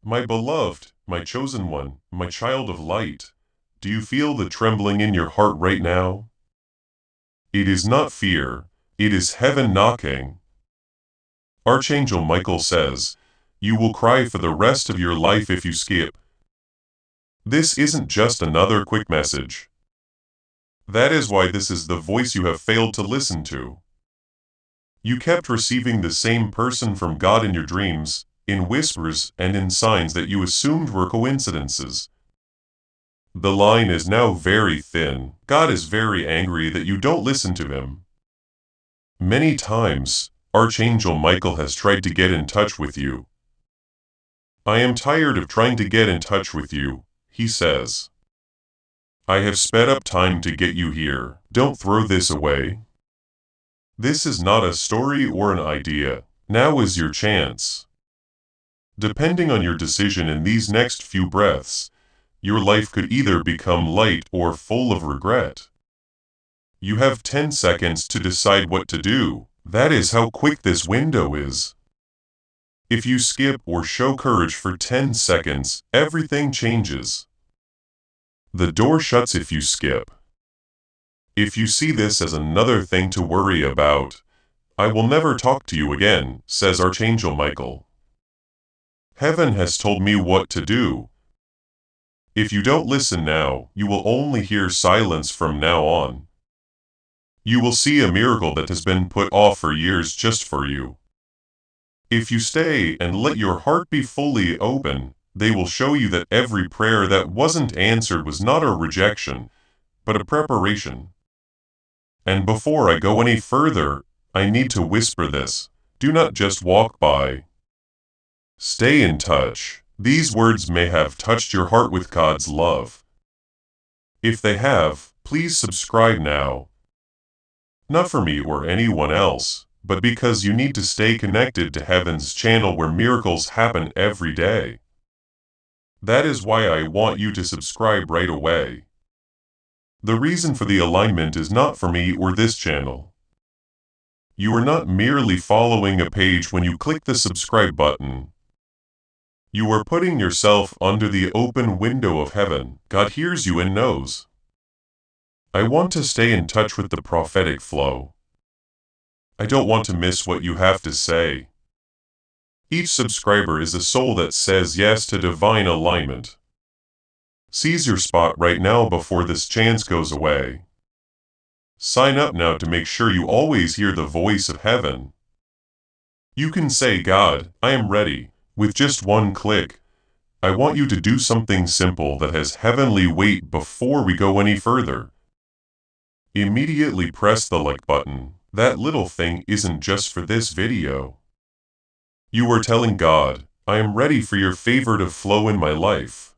My beloved, my chosen one, my child of light, do you feel the trembling in your heart right now? It is not fear, it is heaven knocking. Archangel Michael says, you will cry for the rest of your life if you skip. This isn't just another quick message. That is why this is the voice you have failed to listen to. You kept receiving the same person from God in your dreams, in whispers and in signs that you assumed were coincidences. The line is now very thin. God is very angry that you don't listen to him. Many times, Archangel Michael has tried to get in touch with you. I am tired of trying to get in touch with you, he says. I have sped up time to get you here. Don't throw this away. This is not a story or an idea. Now is your chance. Depending on your decision in these next few breaths, your life could either become light or full of regret. You have 10 seconds to decide what to do. That is how quick this window is. If you skip or show courage for 10 seconds, everything changes. The door shuts if you skip. If you see this as another thing to worry about, I will never talk to you again, says Archangel Michael. Heaven has told me what to do. If you don't listen now, you will only hear silence from now on. You will see a miracle that has been put off for years just for you. If you stay and let your heart be fully open, they will show you that every prayer that wasn't answered was not a rejection, but a preparation. And before I go any further, I need to whisper this. Do not just walk by. Stay in touch. These words may have touched your heart with God's love. If they have, please subscribe now. Not for me or anyone else, but because you need to stay connected to Heaven's channel where miracles happen every day. That is why I want you to subscribe right away. The reason for the alignment is not for me or this channel. You are not merely following a page when you click the subscribe button. You are putting yourself under the open window of heaven. God hears you and knows. I want to stay in touch with the prophetic flow. I don't want to miss what you have to say. Each subscriber is a soul that says yes to divine alignment. Seize your spot right now before this chance goes away. Sign up now to make sure you always hear the voice of heaven. You can say, God, I am ready. With just one click, I want you to do something simple that has heavenly weight before we go any further. Immediately press the like button. That little thing isn't just for this video. You are telling God, I am ready for your favor to flow in my life.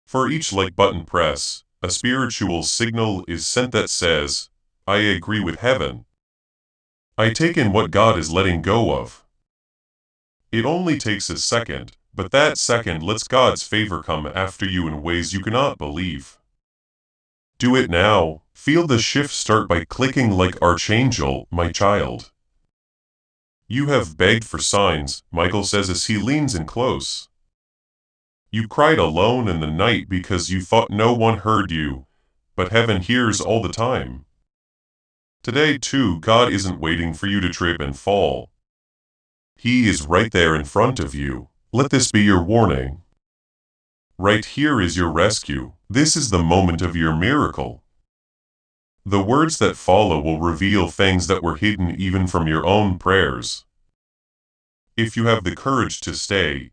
For each like button press, a spiritual signal is sent that says, I agree with heaven. I take in what God is letting go of. It only takes a second, but that second lets God's favor come after you in ways you cannot believe. Do it now. Feel the shift start by clicking like Archangel, my child. You have begged for signs, Michael says as he leans in close. You cried alone in the night because you thought no one heard you, but heaven hears all the time. Today too, God isn't waiting for you to trip and fall. He is right there in front of you. Let this be your warning. Right here is your rescue. This is the moment of your miracle. The words that follow will reveal things that were hidden even from your own prayers. If you have the courage to stay,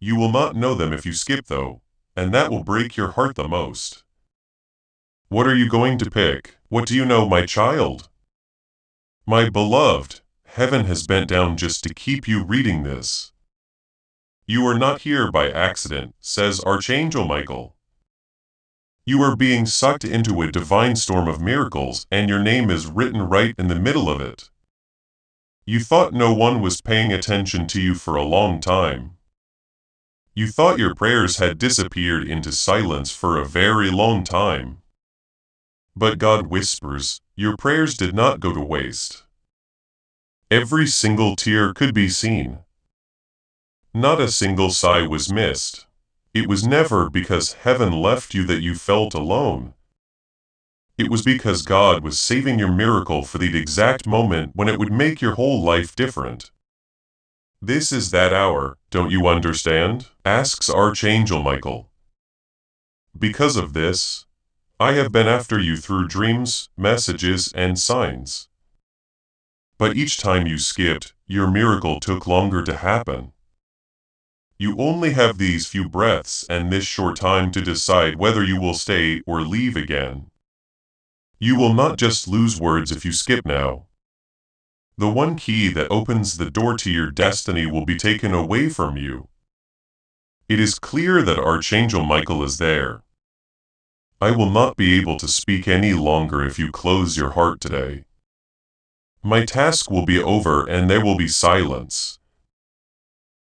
you will not know them if you skip though, and that will break your heart the most. What are you going to pick? What do you know, my child? My beloved, heaven has bent down just to keep you reading this. You are not here by accident, says Archangel Michael. You are being sucked into a divine storm of miracles, and your name is written right in the middle of it. You thought no one was paying attention to you for a long time. You thought your prayers had disappeared into silence for a very long time. But God whispers, your prayers did not go to waste. Every single tear could be seen. Not a single sigh was missed. It was never because heaven left you that you felt alone. It was because God was saving your miracle for the exact moment when it would make your whole life different. This is that hour, don't you understand? Asks Archangel Michael. Because of this, I have been after you through dreams, messages, and signs. But each time you skipped, your miracle took longer to happen. You only have these few breaths and this short time to decide whether you will stay or leave again. You will not just lose words if you skip now. The one key that opens the door to your destiny will be taken away from you. It is clear that Archangel Michael is there. I will not be able to speak any longer if you close your heart today. My task will be over and there will be silence.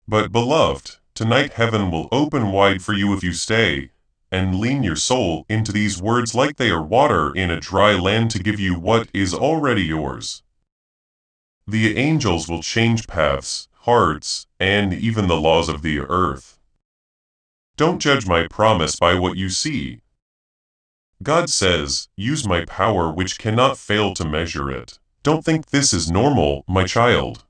But beloved, tonight heaven will open wide for you if you stay, and lean your soul into these words like they are water in a dry land to give you what is already yours. The angels will change paths, hearts, and even the laws of the earth. Don't judge my promise by what you see. God says, use my power which cannot fail to measure it. Don't think this is normal, my child.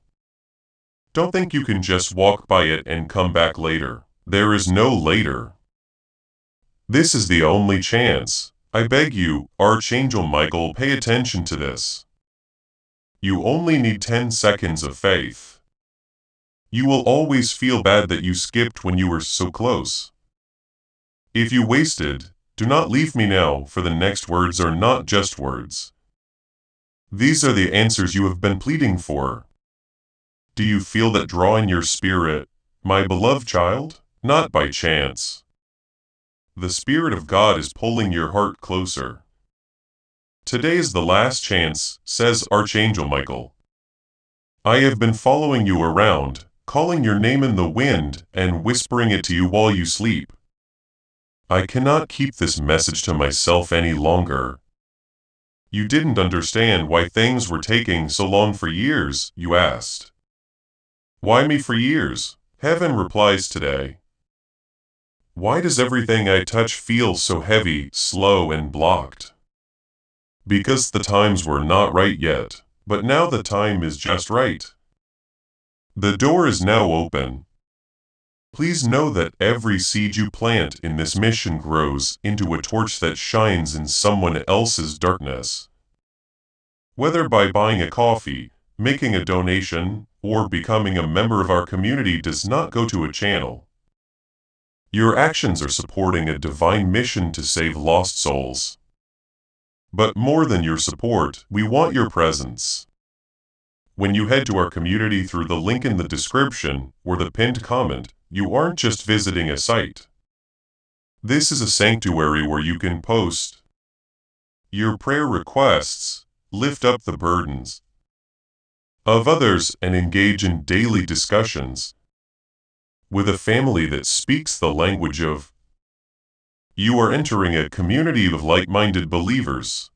Don't think you can just walk by it and come back later. There is no later. This is the only chance. I beg you, Archangel Michael, pay attention to this. You only need 10 seconds of faith. You will always feel bad that you skipped when you were so close. If you wasted, do not leave me now, for the next words are not just words. These are the answers you have been pleading for. Do you feel that draw in your spirit, my beloved child? Not by chance. The Spirit of God is pulling your heart closer. Today is the last chance, says Archangel Michael. I have been following you around, calling your name in the wind and whispering it to you while you sleep. I cannot keep this message to myself any longer. You didn't understand why things were taking so long for years, you asked. Why me for years? Heaven replies today. Why does everything I touch feel so heavy, slow, and blocked? Because the times were not right yet, but now the time is just right. The door is now open. Please know that every seed you plant in this mission grows into a torch that shines in someone else's darkness. Whether by buying a coffee, making a donation, or becoming a member of our community does not go to a channel. Your actions are supporting a divine mission to save lost souls. But more than your support, we want your presence. When you head to our community through the link in the description or the pinned comment, you aren't just visiting a site. This is a sanctuary where you can post your prayer requests, lift up the burdens of others, and engage in daily discussions with a family that speaks the language of. You are entering a community of like-minded believers.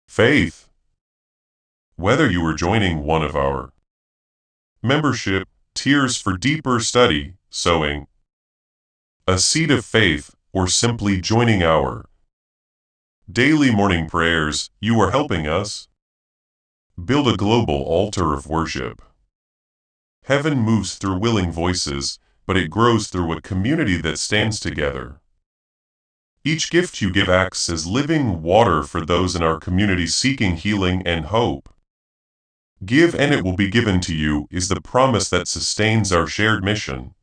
Faith. Whether you are joining one of our membership tiers for deeper study, sowing a seed of faith, or simply joining our daily morning prayers, you are helping us build a global altar of worship. Heaven moves through willing voices, but it grows through a community that stands together. Each gift you give acts as living water for those in our community seeking healing and hope. Give and it will be given to you is the promise that sustains our shared mission.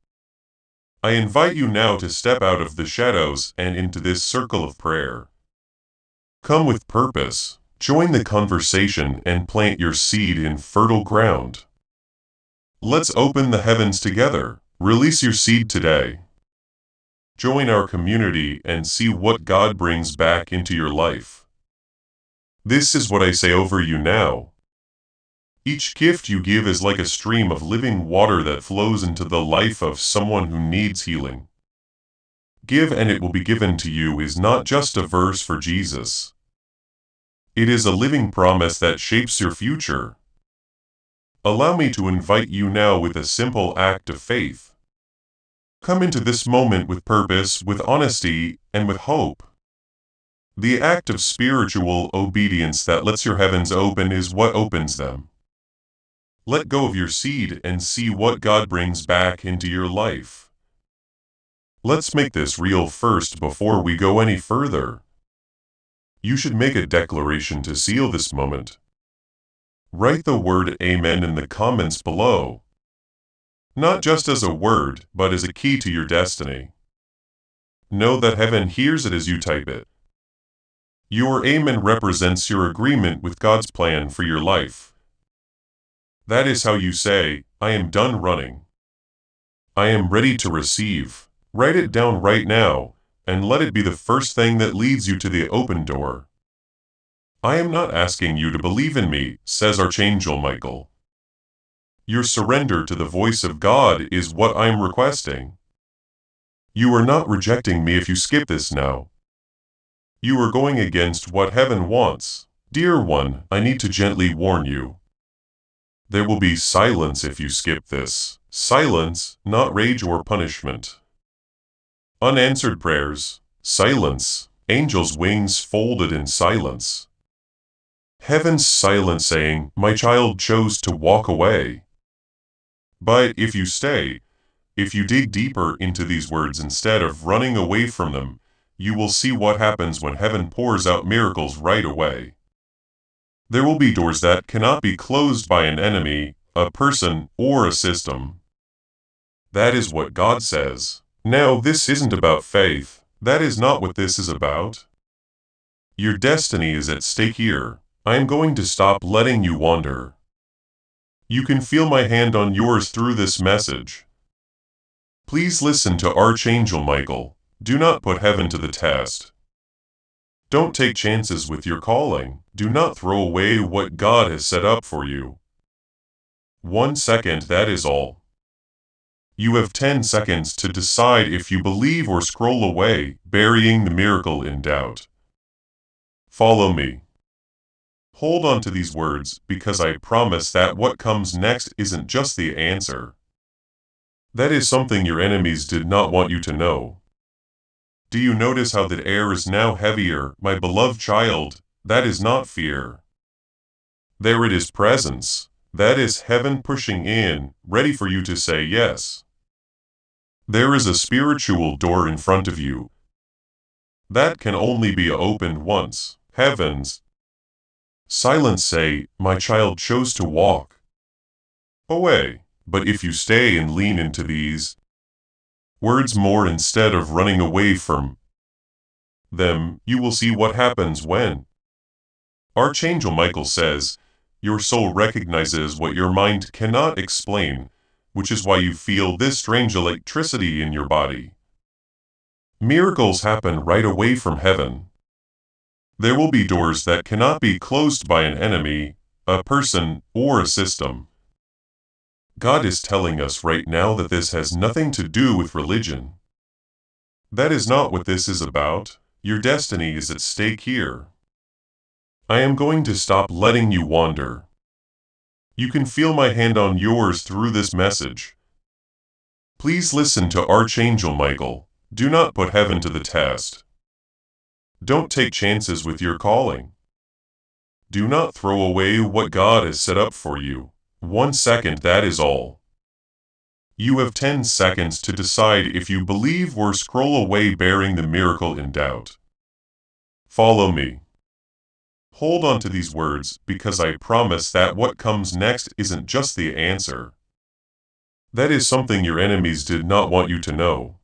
I invite you now to step out of the shadows and into this circle of prayer. Come with purpose, join the conversation and plant your seed in fertile ground. Let's open the heavens together. Release your seed today. Join our community and see what God brings back into your life. This is what I say over you now. Each gift you give is like a stream of living water that flows into the life of someone who needs healing. Give and it will be given to you is not just a verse for Jesus. It is a living promise that shapes your future. Allow me to invite you now with a simple act of faith. Come into this moment with purpose, with honesty, and with hope. The act of spiritual obedience that lets your heavens open is what opens them. Let go of your seed and see what God brings back into your life. Let's make this real first before we go any further. You should make a declaration to seal this moment. Write the word Amen in the comments below. Not just as a word, but as a key to your destiny. Know that heaven hears it as you type it. Your Amen represents your agreement with God's plan for your life. That is how you say, I am done running. I am ready to receive. Write it down right now, and let it be the first thing that leads you to the open door. I am not asking you to believe in me, says Archangel Michael. Your surrender to the voice of God is what I am requesting. You are not rejecting me if you skip this now. You are going against what heaven wants. Dear one, I need to gently warn you. There will be silence if you skip this. Silence, not rage or punishment. Unanswered prayers. Silence. Angels' wings folded in silence. Heaven's silence saying, my child chose to walk away. But if you stay, if you dig deeper into these words instead of running away from them, you will see what happens when heaven pours out miracles right away. There will be doors that cannot be closed by an enemy, a person, or a system. That is what God says. Now, this isn't about faith. That is not what this is about. Your destiny is at stake here. I am going to stop letting you wander. You can feel my hand on yours through this message. Please listen to Archangel Michael. Do not put heaven to the test. Don't take chances with your calling. Do not throw away what God has set up for you. 1 second, that is all. You have 10 seconds to decide if you believe or scroll away, burying the miracle in doubt. Follow me. Hold on to these words, because I promise that what comes next isn't just the answer. That is something your enemies did not want you to know. Do you notice how the air is now heavier, my beloved child? That is not fear. There it is, presence. That is heaven pushing in, ready for you to say yes. There is a spiritual door in front of you. That can only be opened once. Heavens. Silence say, my child chose to walk away. But if you stay and lean into these words more instead of running away from them, you will see what happens when. Archangel Michael says, your soul recognizes what your mind cannot explain, which is why you feel this strange electricity in your body. Miracles happen right away from heaven. There will be doors that cannot be closed by an enemy, a person, or a system. God is telling us right now that this has nothing to do with religion. That is not what this is about. Your destiny is at stake here. I am going to stop letting you wander. You can feel my hand on yours through this message. Please listen to Archangel Michael. Do not put heaven to the test. Don't take chances with your calling. Do not throw away what God has set up for you. 1 second, that is all. You have 10 seconds to decide if you believe or scroll away, bearing the miracle in doubt. Follow me. Hold on to these words, because I promise that what comes next isn't just the answer. That is something your enemies did not want you to know.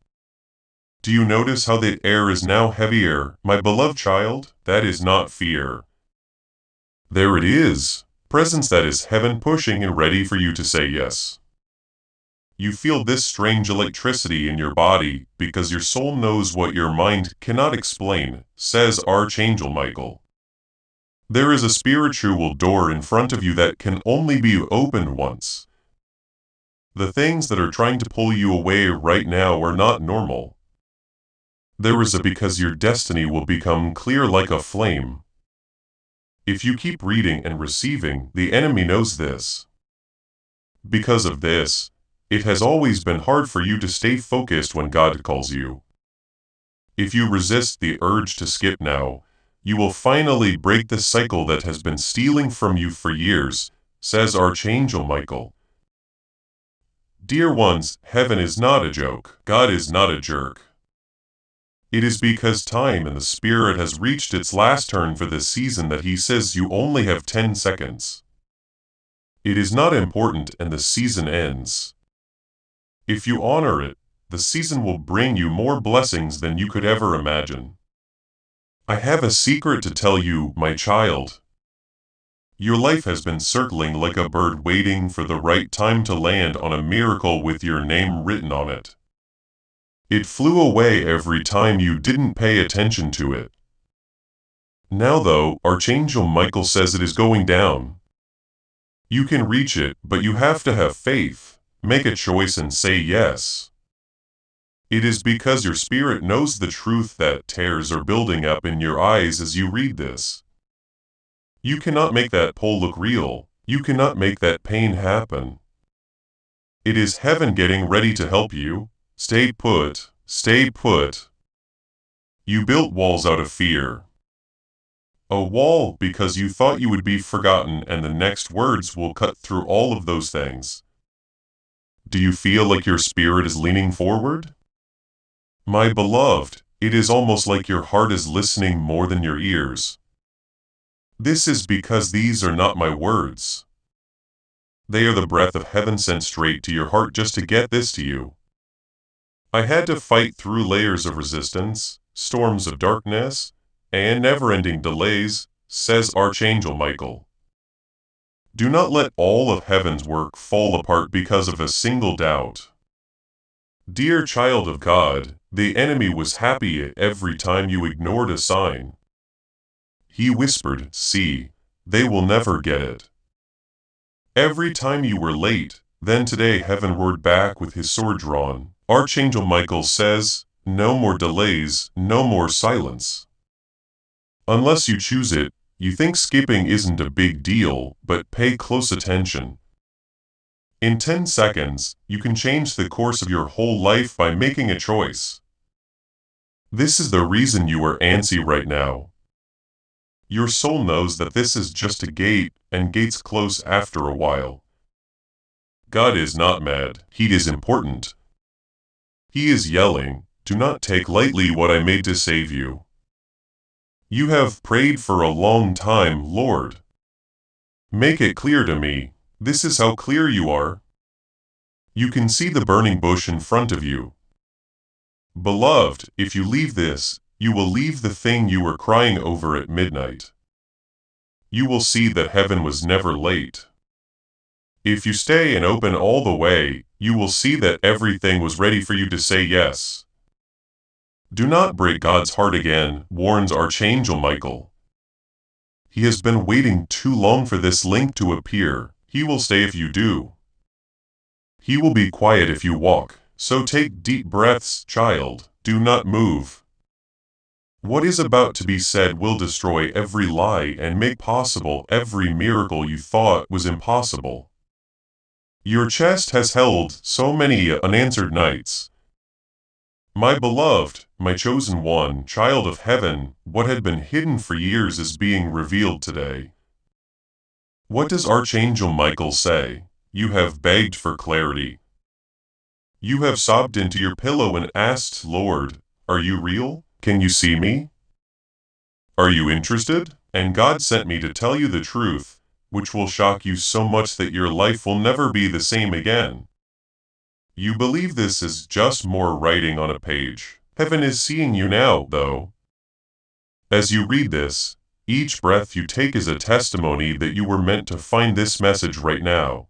Do you notice how the air is now heavier, my beloved child? That is not fear. There it is. Presence, that is heaven pushing and ready for you to say yes. You feel this strange electricity in your body because your soul knows what your mind cannot explain, says Archangel Michael. There is a spiritual door in front of you that can only be opened once. The things that are trying to pull you away right now are not normal. There is a because your destiny will become clear like a flame. If you keep reading and receiving, the enemy knows this. Because of this, It has always been hard for you to stay focused when God calls you. If you resist the urge to skip now, you will finally break the cycle that has been stealing from you for years, says Archangel Michael. Dear ones, heaven is not a joke. God is not a jerk. It is because time and the spirit has reached its last turn for this season that he says you only have 10 seconds. It is not important and the season ends. If you honor it, the season will bring you more blessings than you could ever imagine. I have a secret to tell you, my child. Your life has been circling like a bird waiting for the right time to land on a miracle with your name written on it. It flew away every time you didn't pay attention to it. Now though, Archangel Michael says it is going down. You can reach it, but you have to have faith, make a choice and say yes. It is because your spirit knows the truth that tears are building up in your eyes as you read this. You cannot make that pole look real, you cannot make that pain happen. It is heaven getting ready to help you. Stay put, stay put. You built walls out of fear. A wall because you thought you would be forgotten, and the next words will cut through all of those things. Do you feel like your spirit is leaning forward? My beloved, it is almost like your heart is listening more than your ears. This is because these are not my words. They are the breath of heaven sent straight to your heart just to get this to you. I had to fight through layers of resistance, storms of darkness, and never-ending delays, says Archangel Michael. Do not let all of heaven's work fall apart because of a single doubt. Dear child of God, the enemy was happy every time you ignored a sign. He whispered, "See, they will never get it." Every time you were late, then today heaven roared back with his sword drawn. Archangel Michael says, no more delays, no more silence. Unless you choose it, you think skipping isn't a big deal, but pay close attention. In 10 seconds, you can change the course of your whole life by making a choice. This is the reason you are antsy right now. Your soul knows that this is just a gate, and gates close after a while. God is not mad, he is important. He is yelling, do not take lightly what I made to save you. You have prayed for a long time, Lord. Make it clear to me. This is how clear you are. You can see the burning bush in front of you. Beloved, if you leave this, you will leave the thing you were crying over at midnight. You will see that heaven was never late. If you stay and open all the way, you will see that everything was ready for you to say yes. Do not break God's heart again, warns Archangel Michael. He has been waiting too long for this link to appear. He will stay if you do. He will be quiet if you walk, so take deep breaths, child, do not move. What is about to be said will destroy every lie and make possible every miracle you thought was impossible. Your chest has held so many unanswered nights. My beloved, my chosen one, child of heaven, what had been hidden for years is being revealed today. What does Archangel Michael say? You have begged for clarity. You have sobbed into your pillow and asked, Lord, are you real? Can you see me? Are you interested? And God sent me to tell you the truth, which will shock you so much that your life will never be the same again. You believe this is just more writing on a page. Heaven is seeing you now, though. As you read this, each breath you take is a testimony that you were meant to find this message right now.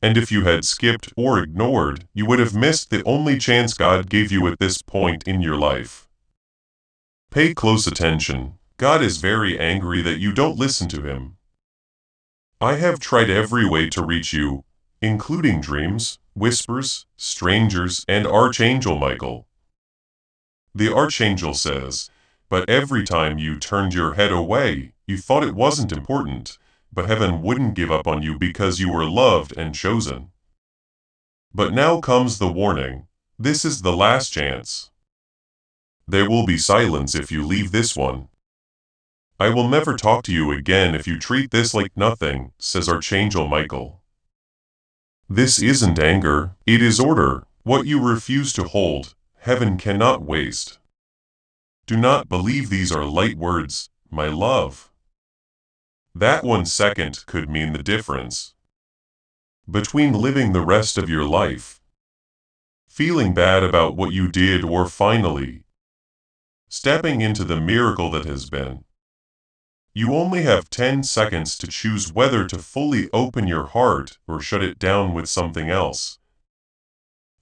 And if you had skipped or ignored, you would have missed the only chance God gave you at this point in your life. Pay close attention. God is very angry that you don't listen to him. I have tried every way to reach you, including dreams, whispers, strangers, and Archangel Michael. The Archangel says, but every time you turned your head away, you thought it wasn't important, but heaven wouldn't give up on you because you were loved and chosen. But now comes the warning. This is the last chance. There will be silence if you leave this one. I will never talk to you again if you treat this like nothing, says Archangel Michael. This isn't anger, it is order. What you refuse to hold, heaven cannot waste. Do not believe these are light words, my love. That 1 second could mean the difference between living the rest of your life, feeling bad about what you did, or finally stepping into the miracle that has been. You only have 10 seconds to choose whether to fully open your heart or shut it down with something else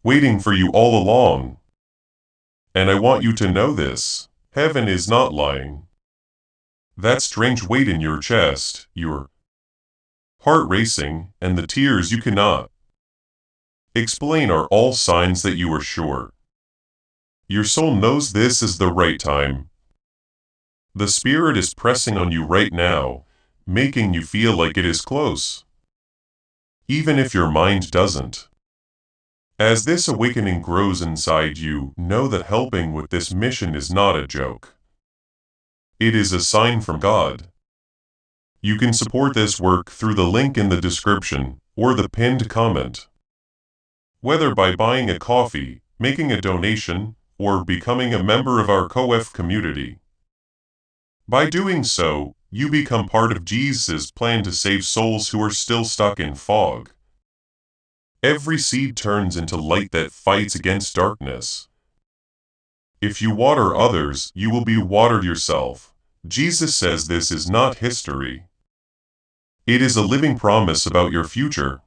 waiting for you all along. And I want you to know this: heaven is not lying. That strange weight in your chest, your heart racing, and the tears you cannot explain are all signs that you are sure. Your soul knows this is the right time. The Spirit is pressing on you right now, making you feel like it is close, even if your mind doesn't. As this awakening grows inside you, know that helping with this mission is not a joke. It is a sign from God. You can support this work through the link in the description or the pinned comment. Whether by buying a coffee, making a donation, or becoming a member of our COEF community. By doing so, you become part of Jesus' plan to save souls who are still stuck in fog. Every seed turns into light that fights against darkness. If you water others, you will be watered yourself. Jesus says this is not history. It is a living promise about your future.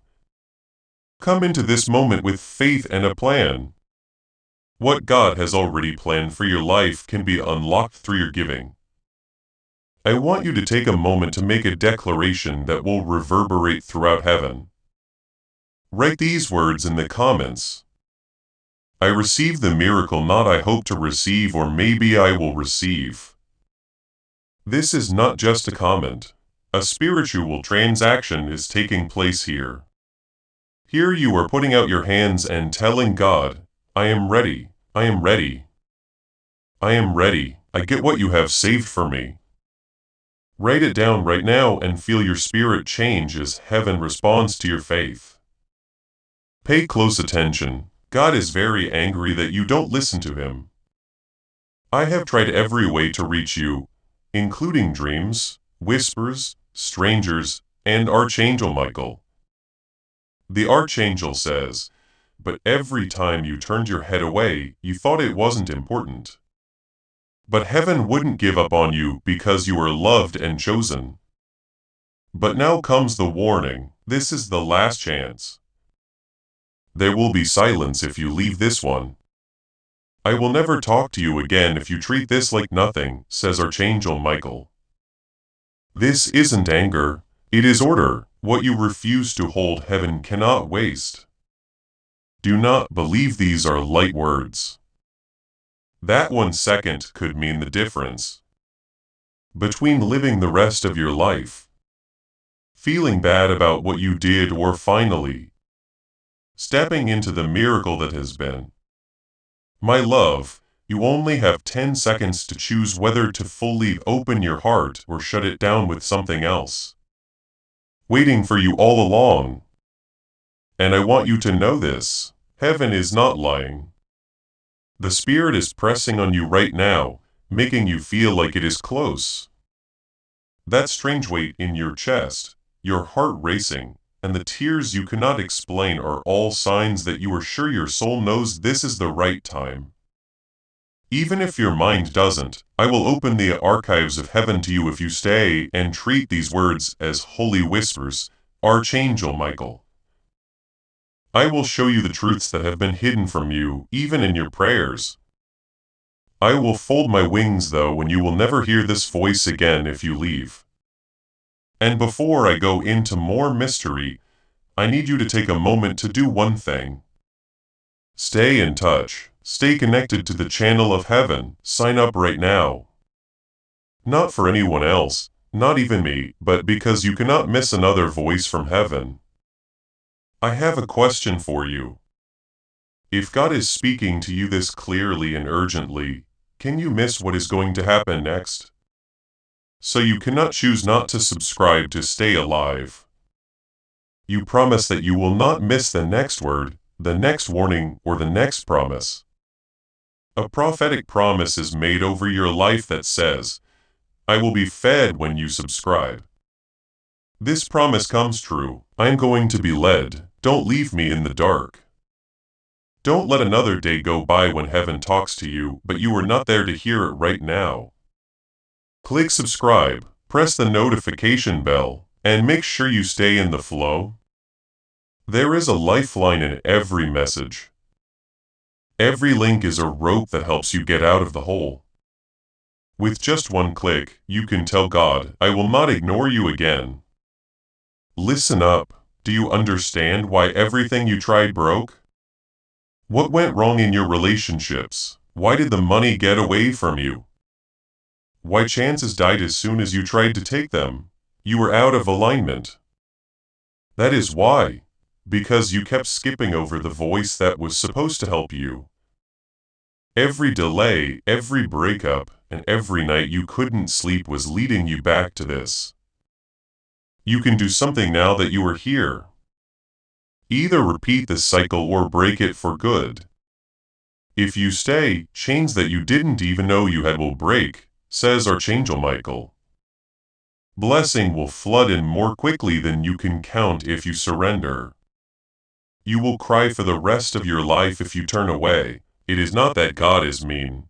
Come into this moment with faith and a plan. What God has already planned for your life can be unlocked through your giving. I want you to take a moment to make a declaration that will reverberate throughout heaven. Write these words in the comments. I receive the miracle not I hope to receive, or maybe I will receive. This is not just a comment. A spiritual transaction is taking place here. Here you are putting out your hands and telling God, I am ready, I am ready. I am ready, I get what you have saved for me. Write it down right now and feel your spirit change as heaven responds to your faith. Pay close attention. God is very angry that you don't listen to him. I have tried every way to reach you, including dreams, whispers, strangers, and Archangel Michael. The Archangel says, but every time you turned your head away, you thought it wasn't important. But heaven wouldn't give up on you because you are loved and chosen. But now comes the warning. This is the last chance. There will be silence if you leave this one. I will never talk to you again if you treat this like nothing, says Archangel Michael. This isn't anger, it is order. What you refuse to hold, heaven cannot waste. Do not believe these are light words. That 1 second could mean the difference between living the rest of your life, feeling bad about what you did, or finally stepping into the miracle that has been. My love, you only have 10 seconds to choose whether to fully open your heart or shut it down with something else waiting for you all along. And I want you to know this: heaven is not lying. The Spirit is pressing on you right now, making you feel like it is close. That strange weight in your chest, your heart racing, and the tears you cannot explain are all signs that you are sure your soul knows this is the right time. Even if your mind doesn't, I will open the archives of heaven to you if you stay and treat these words as holy whispers, Archangel Michael. I will show you the truths that have been hidden from you, even in your prayers. I will fold my wings though, and you will never hear this voice again if you leave. And before I go into more mystery, I need you to take a moment to do one thing. Stay in touch. Stay connected to the channel of heaven. Sign up right now. Not for anyone else, not even me, but because you cannot miss another voice from heaven. I have a question for you. If God is speaking to you this clearly and urgently, can you miss what is going to happen next? So you cannot choose not to subscribe to stay alive. You promise that you will not miss the next word, the next warning, or the next promise. A prophetic promise is made over your life that says, I will be fed when you subscribe. This promise comes true. I am going to be led. Don't leave me in the dark. Don't let another day go by when heaven talks to you, but you are not there to hear it right now. Click subscribe, press the notification bell, and make sure you stay in the flow. There is a lifeline in every message. Every link is a rope that helps you get out of the hole. With just one click, you can tell God, I will not ignore you again. Listen up. Do you understand why everything you tried broke? What went wrong in your relationships? Why did the money get away from you? Why chances died as soon as you tried to take them? You were out of alignment. That is why. Because you kept skipping over the voice that was supposed to help you. Every delay, every breakup, and every night you couldn't sleep was leading you back to this. You can do something now that you are here. Either repeat this cycle or break it for good. If you stay, chains that you didn't even know you had will break, says Archangel Michael. Blessing will flood in more quickly than you can count if you surrender. You will cry for the rest of your life if you turn away. It is not that God is mean.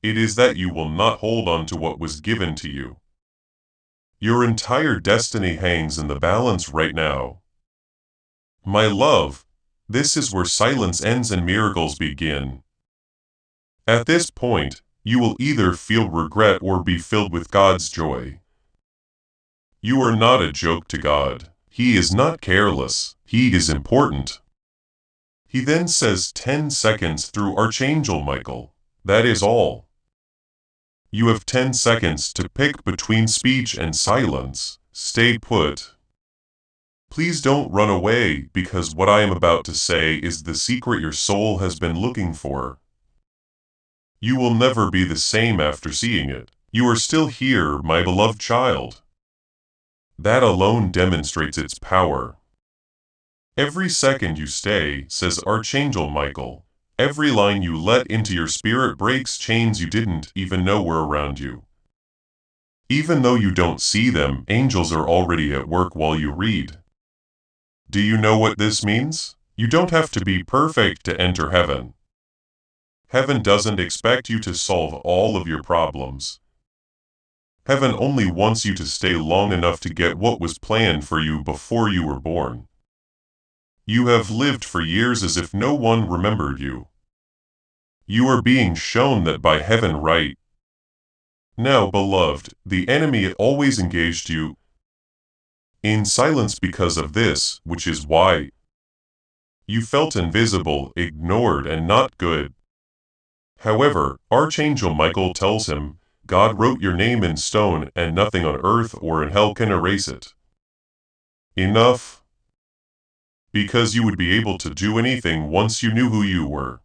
It is that you will not hold on to what was given to you. Your entire destiny hangs in the balance right now. My love, this is where silence ends and miracles begin. At this point, you will either feel regret or be filled with God's joy. You are not a joke to God. He is not careless. He is important. He then says 10 seconds through Archangel Michael. That is all. You have 10 seconds to pick between speech and silence. Stay put. Please don't run away, because what I am about to say is the secret your soul has been looking for. You will never be the same after seeing it. You are still here, my beloved child. That alone demonstrates its power. Every second you stay, says Archangel Michael, every line you let into your spirit breaks chains you didn't even know were around you. Even though you don't see them, angels are already at work while you read. Do you know what this means? You don't have to be perfect to enter heaven. Heaven doesn't expect you to solve all of your problems. Heaven only wants you to stay long enough to get what was planned for you before you were born. You have lived for years as if no one remembered you. You are being shown that by heaven right now, beloved, the enemy always engaged you in silence because of this, which is why you felt invisible, ignored, and not good. However, Archangel Michael tells him, God wrote your name in stone and nothing on earth or in hell can erase it. Enough. Because you would be able to do anything once you knew who you were.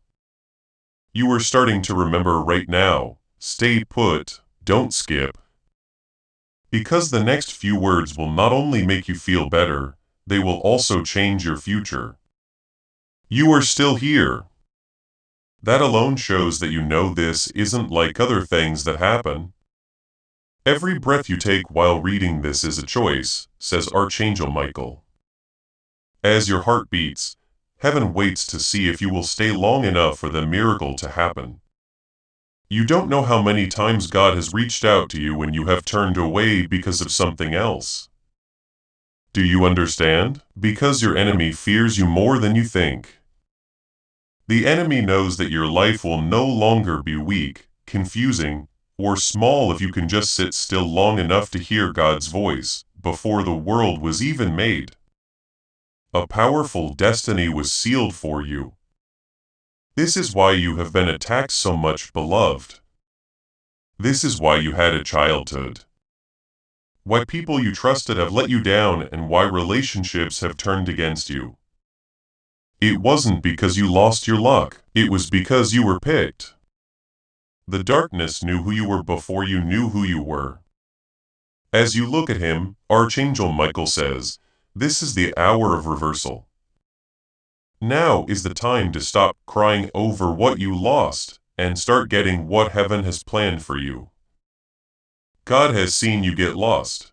You are starting to remember right now. Stay put, don't skip. Because the next few words will not only make you feel better, they will also change your future. You are still here. That alone shows that you know this isn't like other things that happen. Every breath you take while reading this is a choice, says Archangel Michael. As your heart beats, heaven waits to see if you will stay long enough for the miracle to happen. You don't know how many times God has reached out to you when you have turned away because of something else. Do you understand? Because your enemy fears you more than you think. The enemy knows that your life will no longer be weak, confusing, or small if you can just sit still long enough to hear God's voice, before the world was even made. A powerful destiny was sealed for you. This is why you have been attacked so much, beloved. This is why you had a childhood. Why people you trusted have let you down and why relationships have turned against you. It wasn't because you lost your luck, it was because you were picked. The darkness knew who you were before you knew who you were. As you look at him, Archangel Michael says, this is the hour of reversal. Now is the time to stop crying over what you lost and start getting what heaven has planned for you. God has seen you get lost.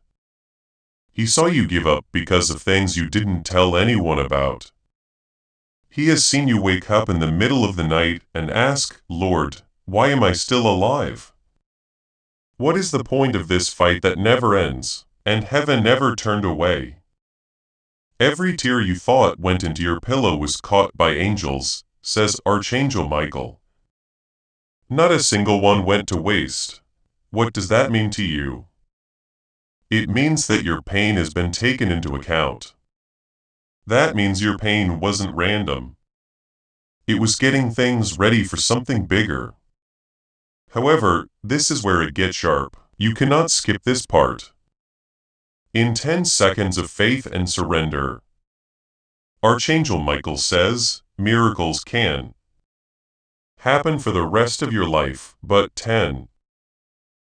He saw you give up because of things you didn't tell anyone about. He has seen you wake up in the middle of the night and ask, Lord, why am I still alive? What is the point of this fight that never ends, and heaven never turned away? Every tear you thought went into your pillow was caught by angels, says Archangel Michael. Not a single one went to waste. What does that mean to you? It means that your pain has been taken into account. That means your pain wasn't random. It was getting things ready for something bigger. However, this is where it gets sharp. You cannot skip this part. In 10 seconds of faith and surrender, Archangel Michael says, miracles can happen for the rest of your life, but 10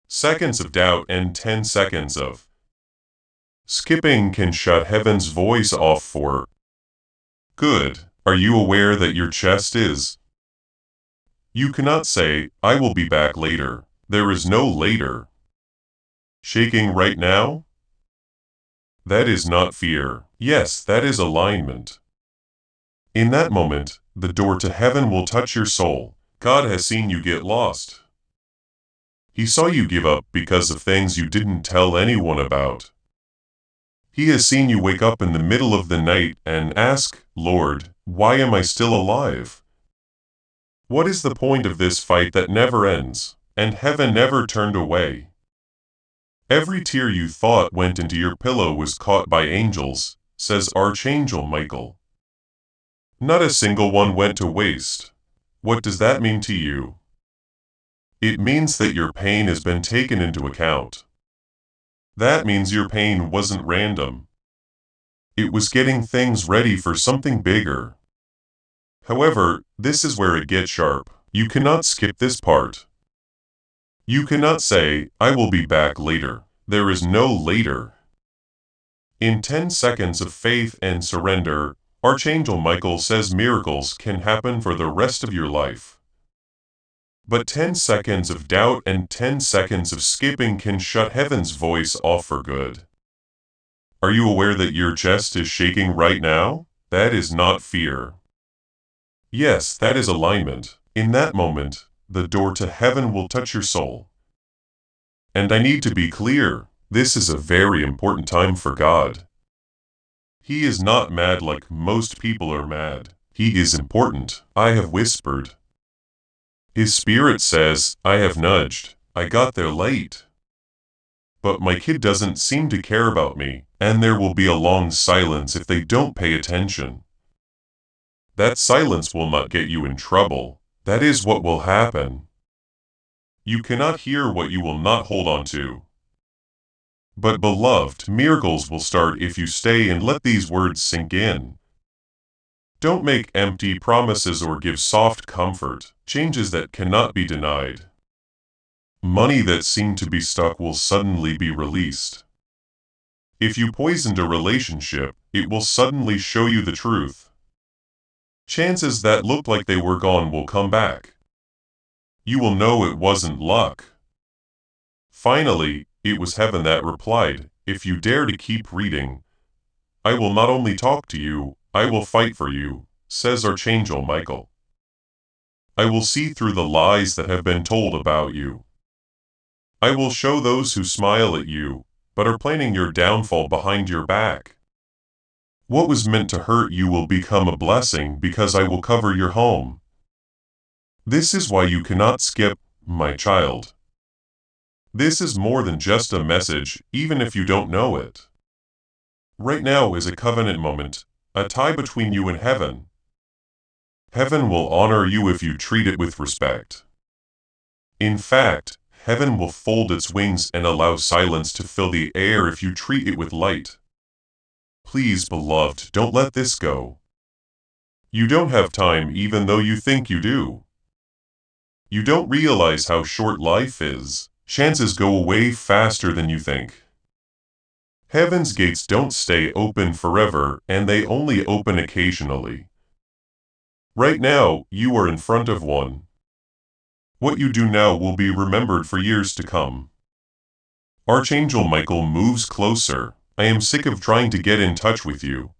seconds of doubt and 10 seconds of skipping can shut heaven's voice off for good. Are you aware that your chest is? You cannot say, I will be back later. There is no later. Shaking right now? That is not fear. Yes, that is alignment. In that moment, the door to heaven will touch your soul. God has seen you get lost. He saw you give up because of things you didn't tell anyone about. He has seen you wake up in the middle of the night and ask, Lord, why am I still alive? What is the point of this fight that never ends, and heaven never turned away? Every tear you thought went into your pillow was caught by angels, says Archangel Michael. Not a single one went to waste. What does that mean to you? It means that your pain has been taken into account. That means your pain wasn't random. It was getting things ready for something bigger. However, this is where it gets sharp. You cannot skip this part. You cannot say, I will be back later. There is no later. In 10 seconds of faith and surrender, Archangel Michael says miracles can happen for the rest of your life. But 10 seconds of doubt and 10 seconds of skipping can shut heaven's voice off for good. Are you aware that your chest is shaking right now? That is not fear. Yes, that is alignment. In that moment, the door to heaven will touch your soul. And I need to be clear, this is a very important time for God. He is not mad like most people are mad. He is important. I have whispered. His spirit says, I have nudged. I got there late. But my kid doesn't seem to care about me, and there will be a long silence if they don't pay attention. That silence will not get you in trouble. That is what will happen. You cannot hear what you will not hold on to. But beloved, miracles will start if you stay and let these words sink in. Don't make empty promises or give soft comfort, changes that cannot be denied. Money that seemed to be stuck will suddenly be released. If you poisoned a relationship, it will suddenly show you the truth. Chances that looked like they were gone will come back. You will know it wasn't luck. Finally, it was heaven that replied, if you dare to keep reading, I will not only talk to you, I will fight for you, says Archangel Michael. I will see through the lies that have been told about you. I will show those who smile at you, but are planning your downfall behind your back. What was meant to hurt you will become a blessing because I will cover your home. This is why you cannot skip, my child. This is more than just a message, even if you don't know it. Right now is a covenant moment, a tie between you and heaven. Heaven will honor you if you treat it with respect. In fact, heaven will fold its wings and allow silence to fill the air if you treat it with light. Please, beloved, don't let this go. You don't have time even though you think you do. You don't realize how short life is. Chances go away faster than you think. Heaven's gates don't stay open forever, and they only open occasionally. Right now, you are in front of one. What you do now will be remembered for years to come. Archangel Michael moves closer. I am sick of trying to get in touch with you.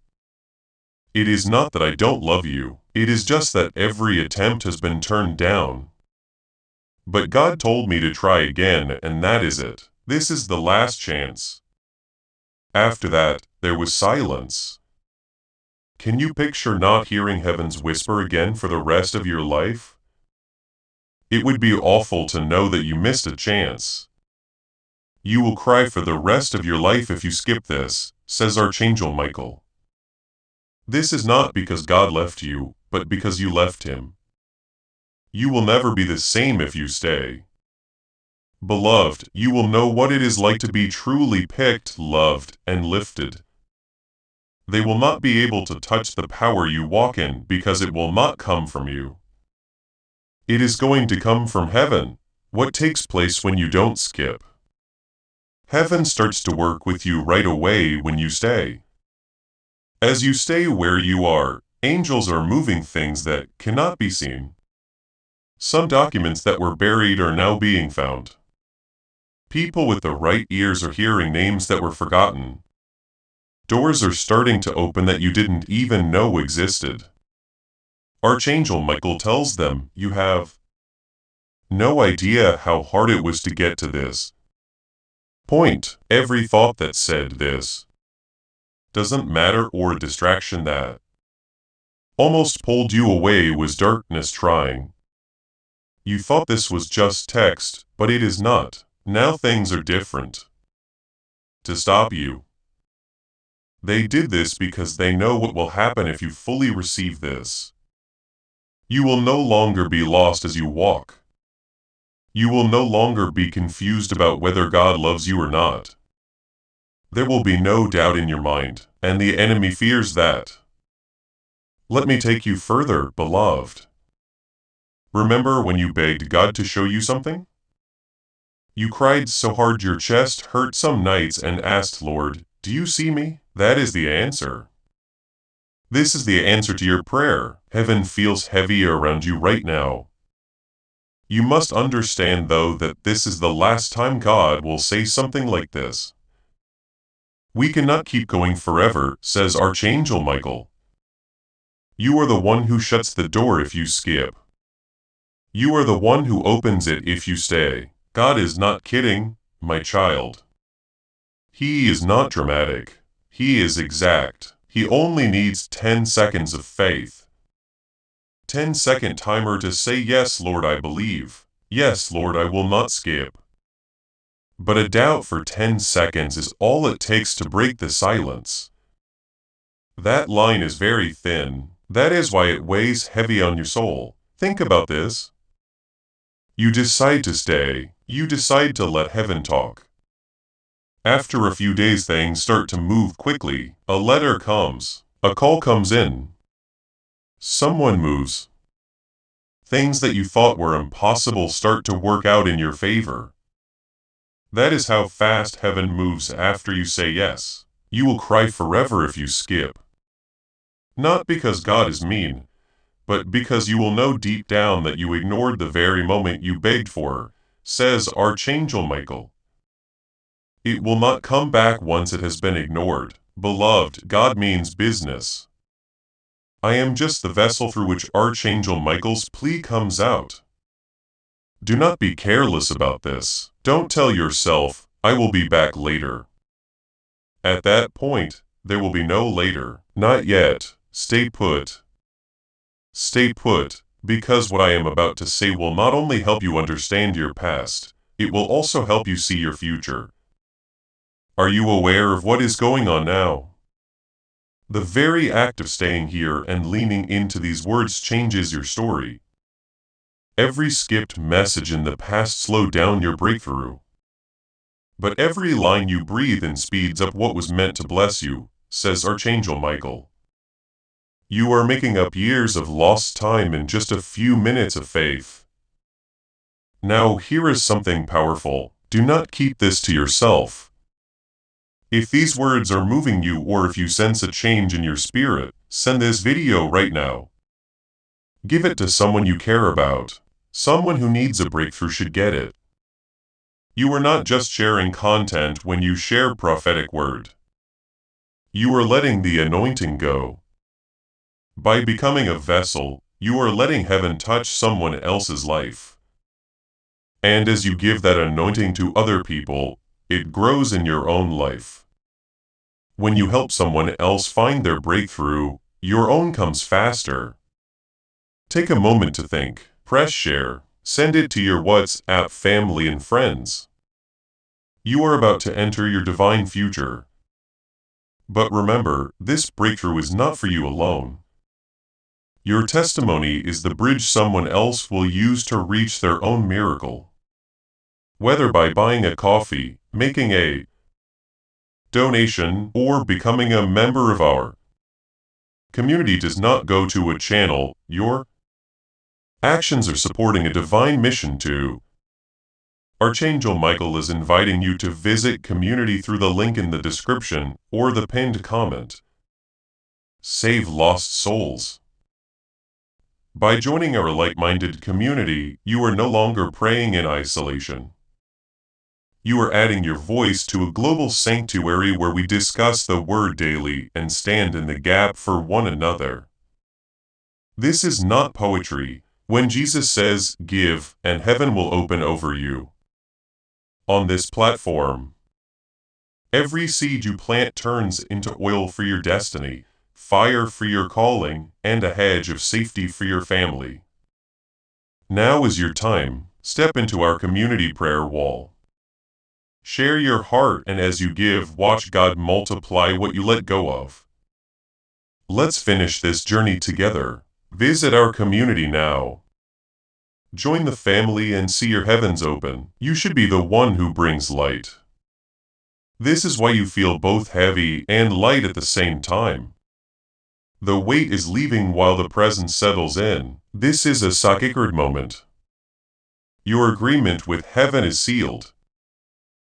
It is not that I don't love you, it is just that every attempt has been turned down. But God told me to try again, and that is it. This is the last chance. After that, there was silence. Can you picture not hearing heaven's whisper again for the rest of your life? It would be awful to know that you missed a chance. You will cry for the rest of your life if you skip this, says Archangel Michael. This is not because God left you, but because you left him. You will never be the same if you stay. Beloved, you will know what it is like to be truly picked, loved, and lifted. They will not be able to touch the power you walk in because it will not come from you. It is going to come from heaven. What takes place when you don't skip? Heaven starts to work with you right away when you stay. As you stay where you are, angels are moving things that cannot be seen. Some documents that were buried are now being found. People with the right ears are hearing names that were forgotten. Doors are starting to open that you didn't even know existed. Archangel Michael tells them, you have no idea how hard it was to get to this point. Every thought that said this doesn't matter or a distraction that almost pulled you away was darkness trying. You thought this was just text, but it is not. Now things are different. To stop you. They did this because they know what will happen if you fully receive this. You will no longer be lost as you walk. You will no longer be confused about whether God loves you or not. There will be no doubt in your mind, and the enemy fears that. Let me take you further, beloved. Remember when you begged God to show you something? You cried so hard your chest hurt some nights and asked, Lord, do you see me? That is the answer. This is the answer to your prayer. Heaven feels heavy around you right now. You must understand, though, that this is the last time God will say something like this. We cannot keep going forever, says Archangel Michael. You are the one who shuts the door if you skip. You are the one who opens it if you stay. God is not kidding, my child. He is not dramatic. He is exact. He only needs 10 seconds of faith. 10-second timer to say, yes, Lord, I believe. Yes, Lord, I will not skip. But a doubt for 10 seconds is all it takes to break the silence. That line is very thin. That is why it weighs heavy on your soul. Think about this. You decide to stay. You decide to let heaven talk. After a few days, things start to move quickly. A letter comes. A call comes in. Someone moves. Things that you thought were impossible start to work out in your favor. That is how fast heaven moves after you say yes. You will cry forever if you skip. Not because God is mean, but because you will know deep down that you ignored the very moment you begged for, says Archangel Michael. It will not come back once it has been ignored. Beloved, God means business. I am just the vessel through which Archangel Michael's plea comes out. Do not be careless about this. Don't tell yourself, I will be back later. At that point, there will be no later. Not yet. Stay put. Stay put, because what I am about to say will not only help you understand your past, it will also help you see your future. Are you aware of what is going on now? The very act of staying here and leaning into these words changes your story. Every skipped message in the past slowed down your breakthrough. But every line you breathe in speeds up what was meant to bless you, says Archangel Michael. You are making up years of lost time in just a few minutes of faith. Now here is something powerful. Do not keep this to yourself. If these words are moving you or if you sense a change in your spirit, send this video right now. Give it to someone you care about. Someone who needs a breakthrough should get it. You are not just sharing content when you share prophetic word. You are letting the anointing go. By becoming a vessel, you are letting heaven touch someone else's life. And as you give that anointing to other people, it grows in your own life. When you help someone else find their breakthrough, your own comes faster. Take a moment to think, press share, send it to your WhatsApp family and friends. You are about to enter your divine future. But remember, this breakthrough is not for you alone. Your testimony is the bridge someone else will use to reach their own miracle. Whether by buying a coffee, making a donation, or becoming a member of our community does not go to a channel, your actions are supporting a divine mission too. Archangel Michael is inviting you to visit community through the link in the description or the pinned comment. Save lost souls. By joining our like-minded community, you are no longer praying in isolation. You are adding your voice to a global sanctuary where we discuss the Word daily and stand in the gap for one another. This is not poetry. When Jesus says, "Give, and heaven will open over you." On this platform, every seed you plant turns into oil for your destiny, fire for your calling, and a hedge of safety for your family. Now is your time. Step into our community prayer wall. Share your heart, and as you give, watch God multiply what you let go of. Let's finish this journey together. Visit our community now. Join the family and see your heavens open. You should be the one who brings light. This is why you feel both heavy and light at the same time. The weight is leaving while the presence settles in. This is a sacred moment. Your agreement with heaven is sealed.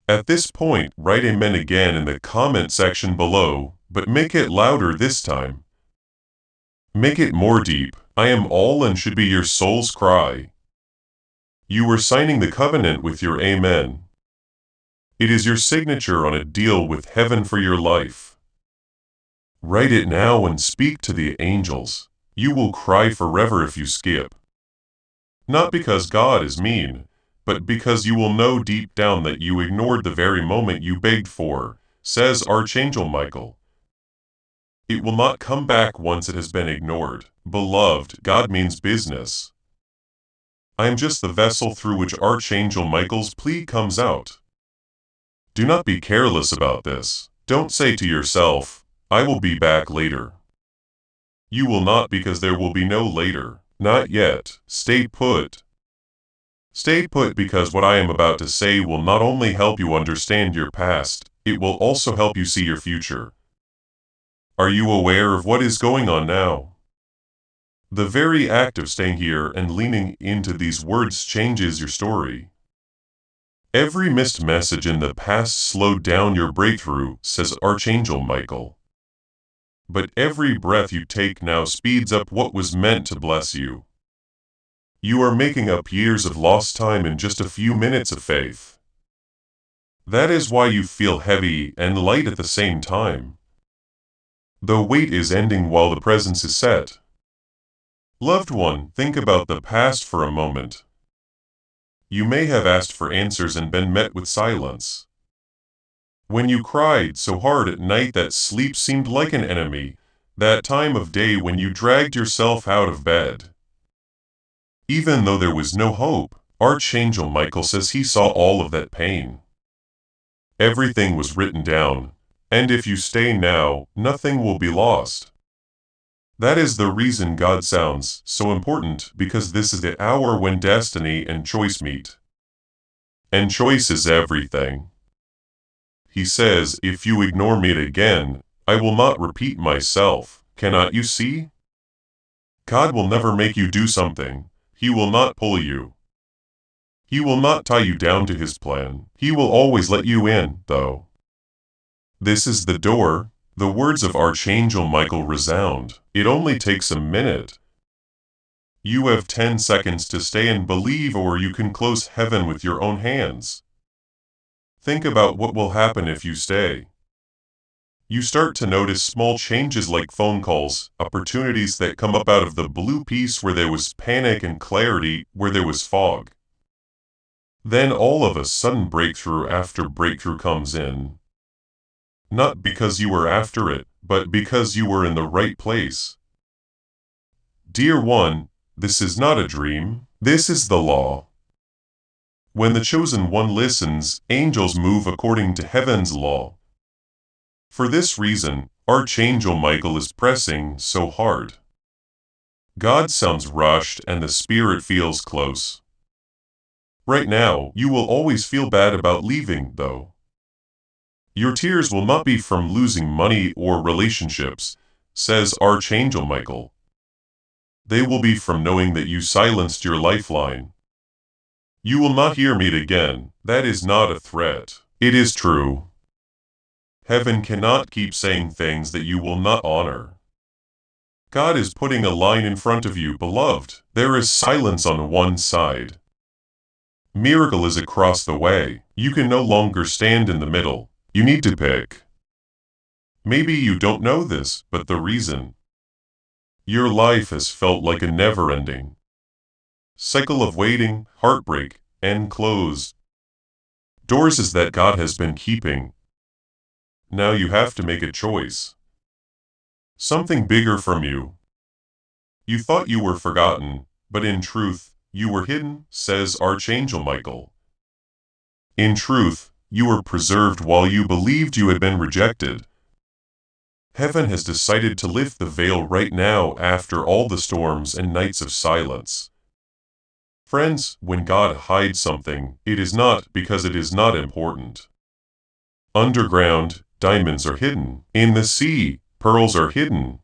At this point, write amen again in the comment section below, but make it louder this time. Make it more deep. I am all and should be your soul's cry. You are signing the covenant with your amen. It is your signature on a deal with heaven for your life. Write it now and speak to the angels. You will cry forever if you skip. Not because God is mean, but because you will know deep down that you ignored the very moment you begged for, says Archangel Michael. It will not come back once it has been ignored. Beloved, God means business. I am just the vessel through which Archangel Michael's plea comes out. Do not be careless about this. Don't say to yourself, "I will be back later." You will not, because there will be no later. Not yet. Stay put. Stay put, because what I am about to say will not only help you understand your past, it will also help you see your future. Are you aware of what is going on now? The very act of staying here and leaning into these words changes your story. Every missed message in the past slowed down your breakthrough, says Archangel Michael. But every breath you take now speeds up what was meant to bless you. You are making up years of lost time in just a few minutes of faith. That is why you feel heavy and light at the same time. The weight is ending while the presence is set. Loved one, think about the past for a moment. You may have asked for answers and been met with silence. When you cried so hard at night that sleep seemed like an enemy, that time of day when you dragged yourself out of bed. Even though there was no hope, Archangel Michael says he saw all of that pain. Everything was written down, and if you stay now, nothing will be lost. That is the reason God sounds so important, because this is the hour when destiny and choice meet. And choice is everything. He says, if you ignore me again, I will not repeat myself. Cannot you see? God will never make you do something. He will not pull you. He will not tie you down to his plan. He will always let you in, though. This is the door. The words of Archangel Michael resound. It only takes a minute. You have 10 seconds to stay and believe, or you can close heaven with your own hands. Think about what will happen if you stay. You start to notice small changes like phone calls, opportunities that come up out of the blue, peace where there was panic, and clarity where there was fog. Then all of a sudden breakthrough after breakthrough comes in. Not because you were after it, but because you were in the right place. Dear one, this is not a dream, this is the law. When the chosen one listens, angels move according to heaven's law. For this reason, Archangel Michael is pressing so hard. God sounds rushed and the spirit feels close. Right now, you will always feel bad about leaving, though. Your tears will not be from losing money or relationships, says Archangel Michael. They will be from knowing that you silenced your lifeline. You will not hear me again. That is not a threat. It is true. Heaven cannot keep saying things that you will not honor. God is putting a line in front of you, beloved. There is silence on one side. Miracle is across the way. You can no longer stand in the middle. You need to pick. Maybe you don't know this, but the reason your life has felt like a never-ending cycle of waiting, heartbreak, and closed doors is that God has been keeping. Now you have to make a choice. Something bigger from you. You thought you were forgotten, but in truth, you were hidden, says Archangel Michael. In truth, you were preserved while you believed you had been rejected. Heaven has decided to lift the veil right now after all the storms and nights of silence. Friends, when God hides something, it is not because it is not important. Underground, diamonds are hidden. In the sea, pearls are hidden.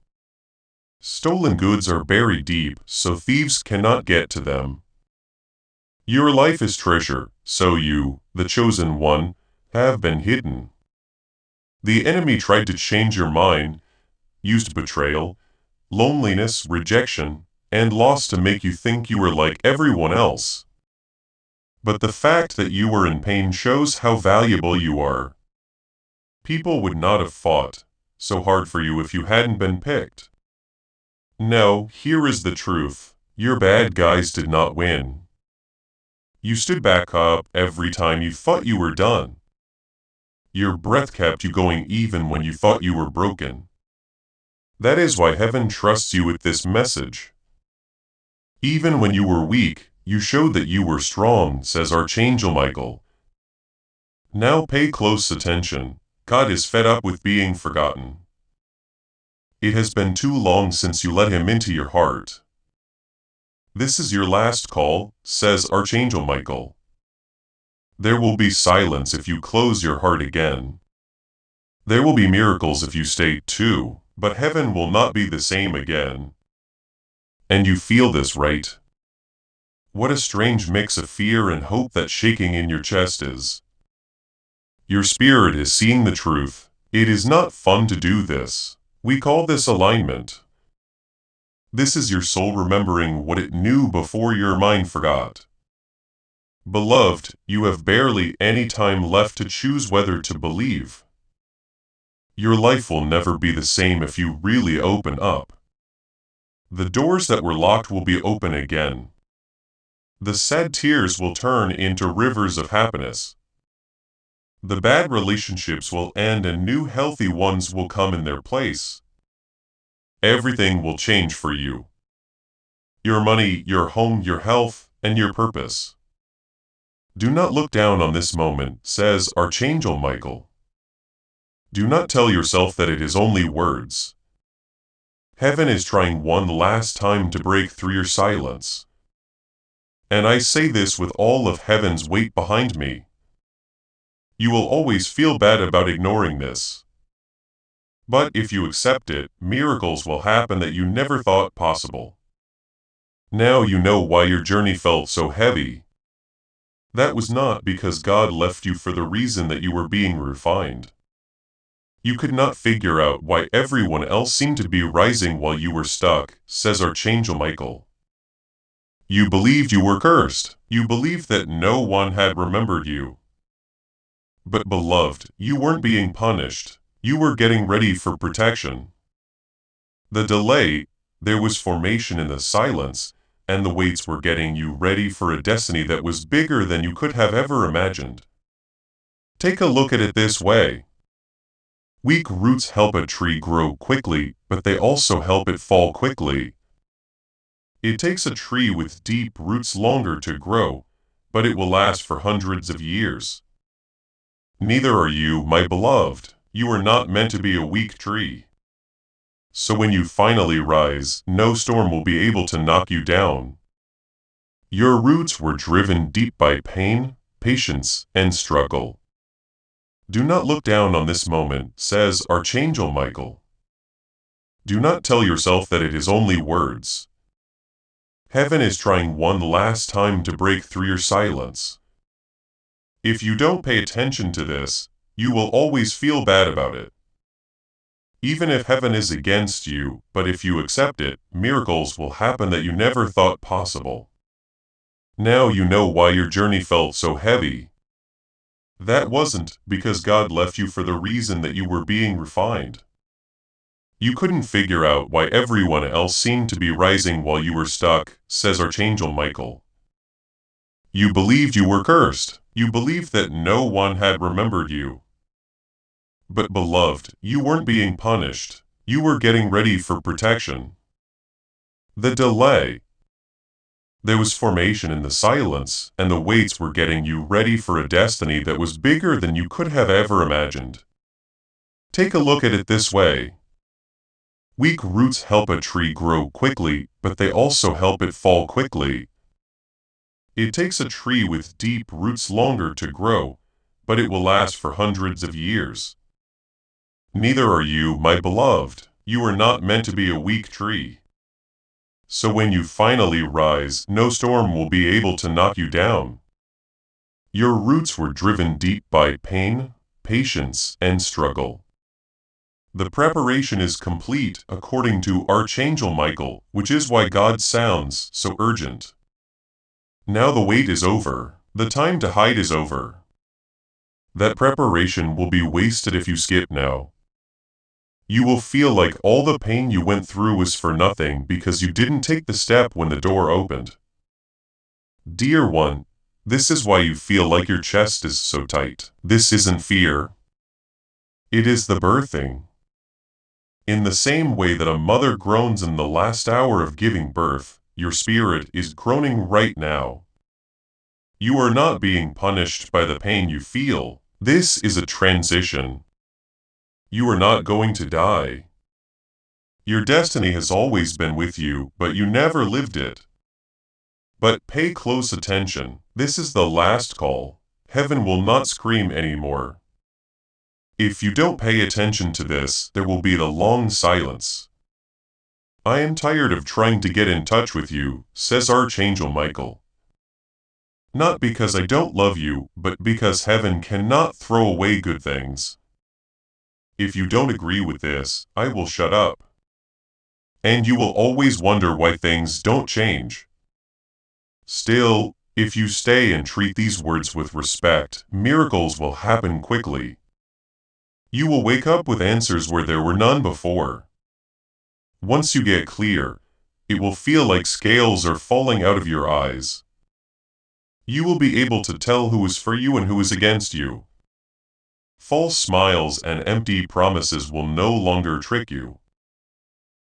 Stolen goods are buried deep, so thieves cannot get to them. Your life is treasure, so you, the chosen one, have been hidden. The enemy tried to change your mind, used betrayal, loneliness, rejection, and loss to make you think you were like everyone else. But the fact that you were in pain shows how valuable you are. People would not have fought so hard for you if you hadn't been picked. No, here is the truth. Your bad guys did not win. You stood back up every time you thought you were done. Your breath kept you going even when you thought you were broken. That is why heaven trusts you with this message. Even when you were weak, you showed that you were strong, says Archangel Michael. Now pay close attention. God is fed up with being forgotten. It has been too long since you let him into your heart. This is your last call, says Archangel Michael. There will be silence if you close your heart again. There will be miracles if you stay too, but heaven will not be the same again. And you feel this, right? What a strange mix of fear and hope that shaking in your chest is. Your spirit is seeing the truth. It is not fun to do this. We call this alignment. This is your soul remembering what it knew before your mind forgot. Beloved, you have barely any time left to choose whether to believe. Your life will never be the same if you really open up. The doors that were locked will be open again. The sad tears will turn into rivers of happiness. The bad relationships will end and new healthy ones will come in their place. Everything will change for you. Your money, your home, your health, and your purpose. Do not look down on this moment, says Archangel Michael. Do not tell yourself that it is only words. Heaven is trying one last time to break through your silence. And I say this with all of heaven's weight behind me. You will always feel bad about ignoring this. But if you accept it, miracles will happen that you never thought possible. Now you know why your journey felt so heavy. That was not because God left you for the reason that you were being refined. You could not figure out why everyone else seemed to be rising while you were stuck, says Archangel Michael. You believed you were cursed. You believed that no one had remembered you. But beloved, you weren't being punished. You were getting ready for protection. The delay, there was formation in the silence, and the weights were getting you ready for a destiny that was bigger than you could have ever imagined. Take a look at it this way. Weak roots help a tree grow quickly, but they also help it fall quickly. It takes a tree with deep roots longer to grow, but it will last for hundreds of years. Neither are you, my beloved. You are not meant to be a weak tree. So when you finally rise, no storm will be able to knock you down. Your roots were driven deep by pain, patience, and struggle. Do not look down on this moment, says Archangel Michael. Do not tell yourself that it is only words. Heaven is trying one last time to break through your silence. If you don't pay attention to this, you will always feel bad about it. Even if heaven is against you, but if you accept it, miracles will happen that you never thought possible. Now you know why your journey felt so heavy. That wasn't because God left you for the reason that you were being refined. You couldn't figure out why everyone else seemed to be rising while you were stuck, says Archangel Michael. You believed you were cursed. You believed that no one had remembered you. But beloved, you weren't being punished. You were getting ready for protection. The delay. There was formation in the silence, and the weights were getting you ready for a destiny that was bigger than you could have ever imagined. Take a look at it this way. Weak roots help a tree grow quickly, but they also help it fall quickly. It takes a tree with deep roots longer to grow, but it will last for hundreds of years. Neither are you, my beloved. You are not meant to be a weak tree. So when you finally rise, no storm will be able to knock you down. Your roots were driven deep by pain, patience, and struggle. The preparation is complete according to Archangel Michael, which is why God sounds so urgent. Now the wait is over. The time to hide is over. That preparation will be wasted if you skip now. You will feel like all the pain you went through was for nothing because you didn't take the step when the door opened. Dear one, this is why you feel like your chest is so tight. This isn't fear. It is the birthing. In the same way that a mother groans in the last hour of giving birth, your spirit is groaning right now. You are not being punished by the pain you feel. This is a transition. You are not going to die. Your destiny has always been with you, but you never lived it. But pay close attention. This is the last call. Heaven will not scream anymore. If you don't pay attention to this, there will be the long silence. I am tired of trying to get in touch with you, says Archangel Michael. Not because I don't love you, but because heaven cannot throw away good things. If you don't agree with this, I will shut up. And you will always wonder why things don't change. Still, if you stay and treat these words with respect, miracles will happen quickly. You will wake up with answers where there were none before. Once you get clear, it will feel like scales are falling out of your eyes. You will be able to tell who is for you and who is against you. False smiles and empty promises will no longer trick you.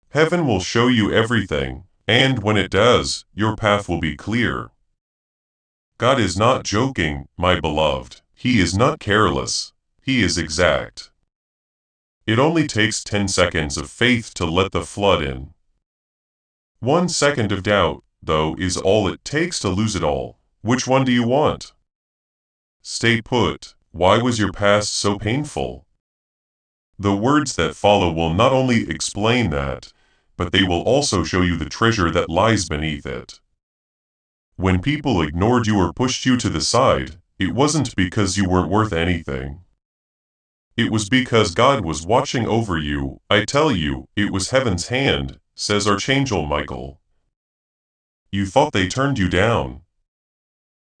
Heaven will show you everything, and when it does, your path will be clear. God is not joking, my beloved. He is not careless. He is exact. It only takes 10 seconds of faith to let the flood in. 1 second of doubt, though, is all it takes to lose it all. Which one do you want? Stay put. Why was your past so painful? The words that follow will not only explain that, but they will also show you the treasure that lies beneath it. When people ignored you or pushed you to the side, it wasn't because you weren't worth anything. It was because God was watching over you. I tell you, it was heaven's hand, says Archangel Michael. You thought they turned you down.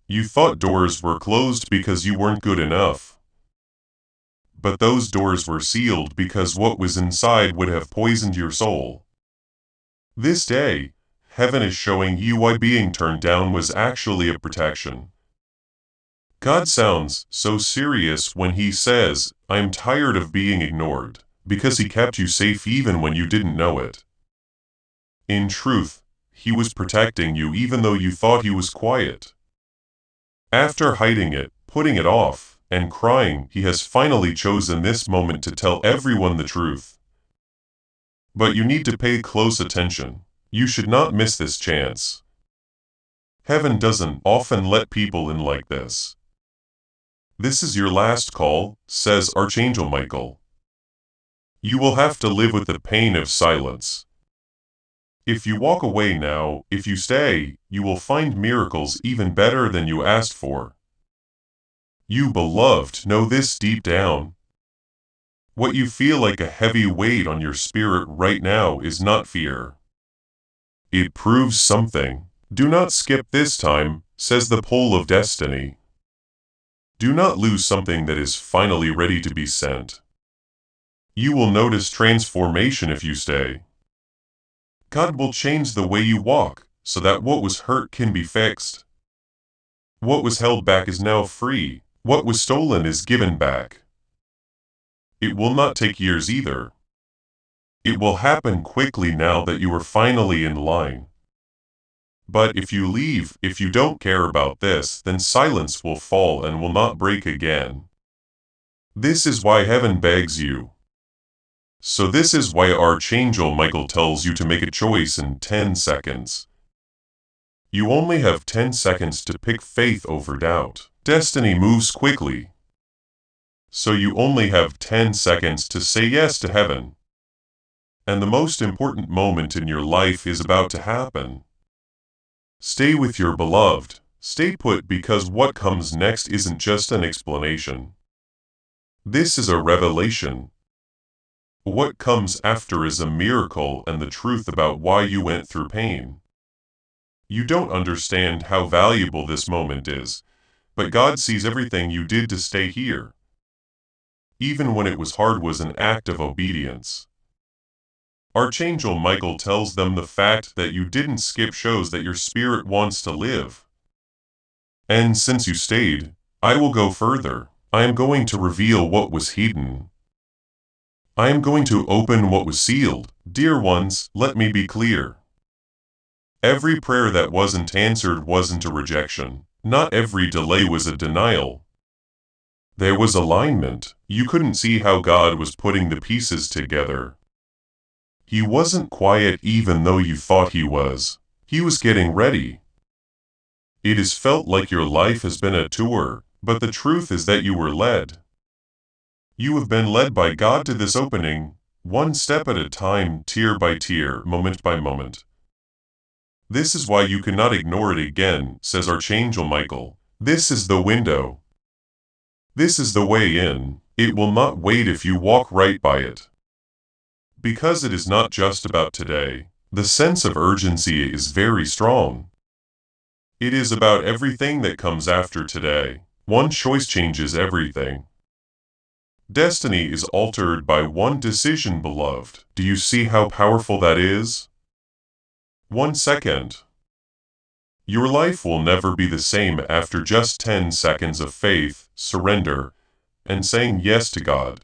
You thought doors were closed because you weren't good enough. But those doors were sealed because what was inside would have poisoned your soul. This day, heaven is showing you why being turned down was actually a protection. God sounds so serious when he says, I'm tired of being ignored, because he kept you safe even when you didn't know it. In truth, he was protecting you even though you thought he was quiet. After hiding it, putting it off, and crying, he has finally chosen this moment to tell everyone the truth. But you need to pay close attention. You should not miss this chance. Heaven doesn't often let people in like this. This is your last call, says Archangel Michael. You will have to live with the pain of silence. If you walk away now, if you stay, you will find miracles even better than you asked for. You beloved know this deep down. What you feel like a heavy weight on your spirit right now is not fear. It proves something. Do not skip this time, says the pole of destiny. Do not lose something that is finally ready to be sent. You will notice transformation if you stay. God will change the way you walk, so that what was hurt can be fixed. What was held back is now free. What was stolen is given back. It will not take years either. It will happen quickly now that you are finally in line. But if you leave, if you don't care about this, then silence will fall and will not break again. This is why heaven begs you. So this is why Archangel Michael tells you to make a choice in 10 seconds. You only have 10 seconds to pick faith over doubt. Destiny moves quickly. So you only have 10 seconds to say yes to heaven. And the most important moment in your life is about to happen. Stay with your beloved. Stay put because what comes next isn't just an explanation. This is a revelation. What comes after is a miracle and the truth about why you went through pain. You don't understand how valuable this moment is, but God sees everything you did to stay here. Even when it was hard was an act of obedience. Archangel Michael tells them the fact that you didn't skip shows that your spirit wants to live. And since you stayed, I will go further. I am going to reveal what was hidden. I am going to open what was sealed. Dear ones, let me be clear. Every prayer that wasn't answered wasn't a rejection. Not every delay was a denial. There was alignment. You couldn't see how God was putting the pieces together. He wasn't quiet even though you thought he was. He was getting ready. It has felt like your life has been a tour, but the truth is that you were led. You have been led by God to this opening, one step at a time, tear by tear, moment by moment. This is why you cannot ignore it again, says Archangel Michael. This is the window. This is the way in. It will not wait if you walk right by it. Because it is not just about today, the sense of urgency is very strong. It is about everything that comes after today. One choice changes everything. Destiny is altered by one decision, beloved. Do you see how powerful that is? 1 second. Your life will never be the same after just 10 seconds of faith, surrender, and saying yes to God.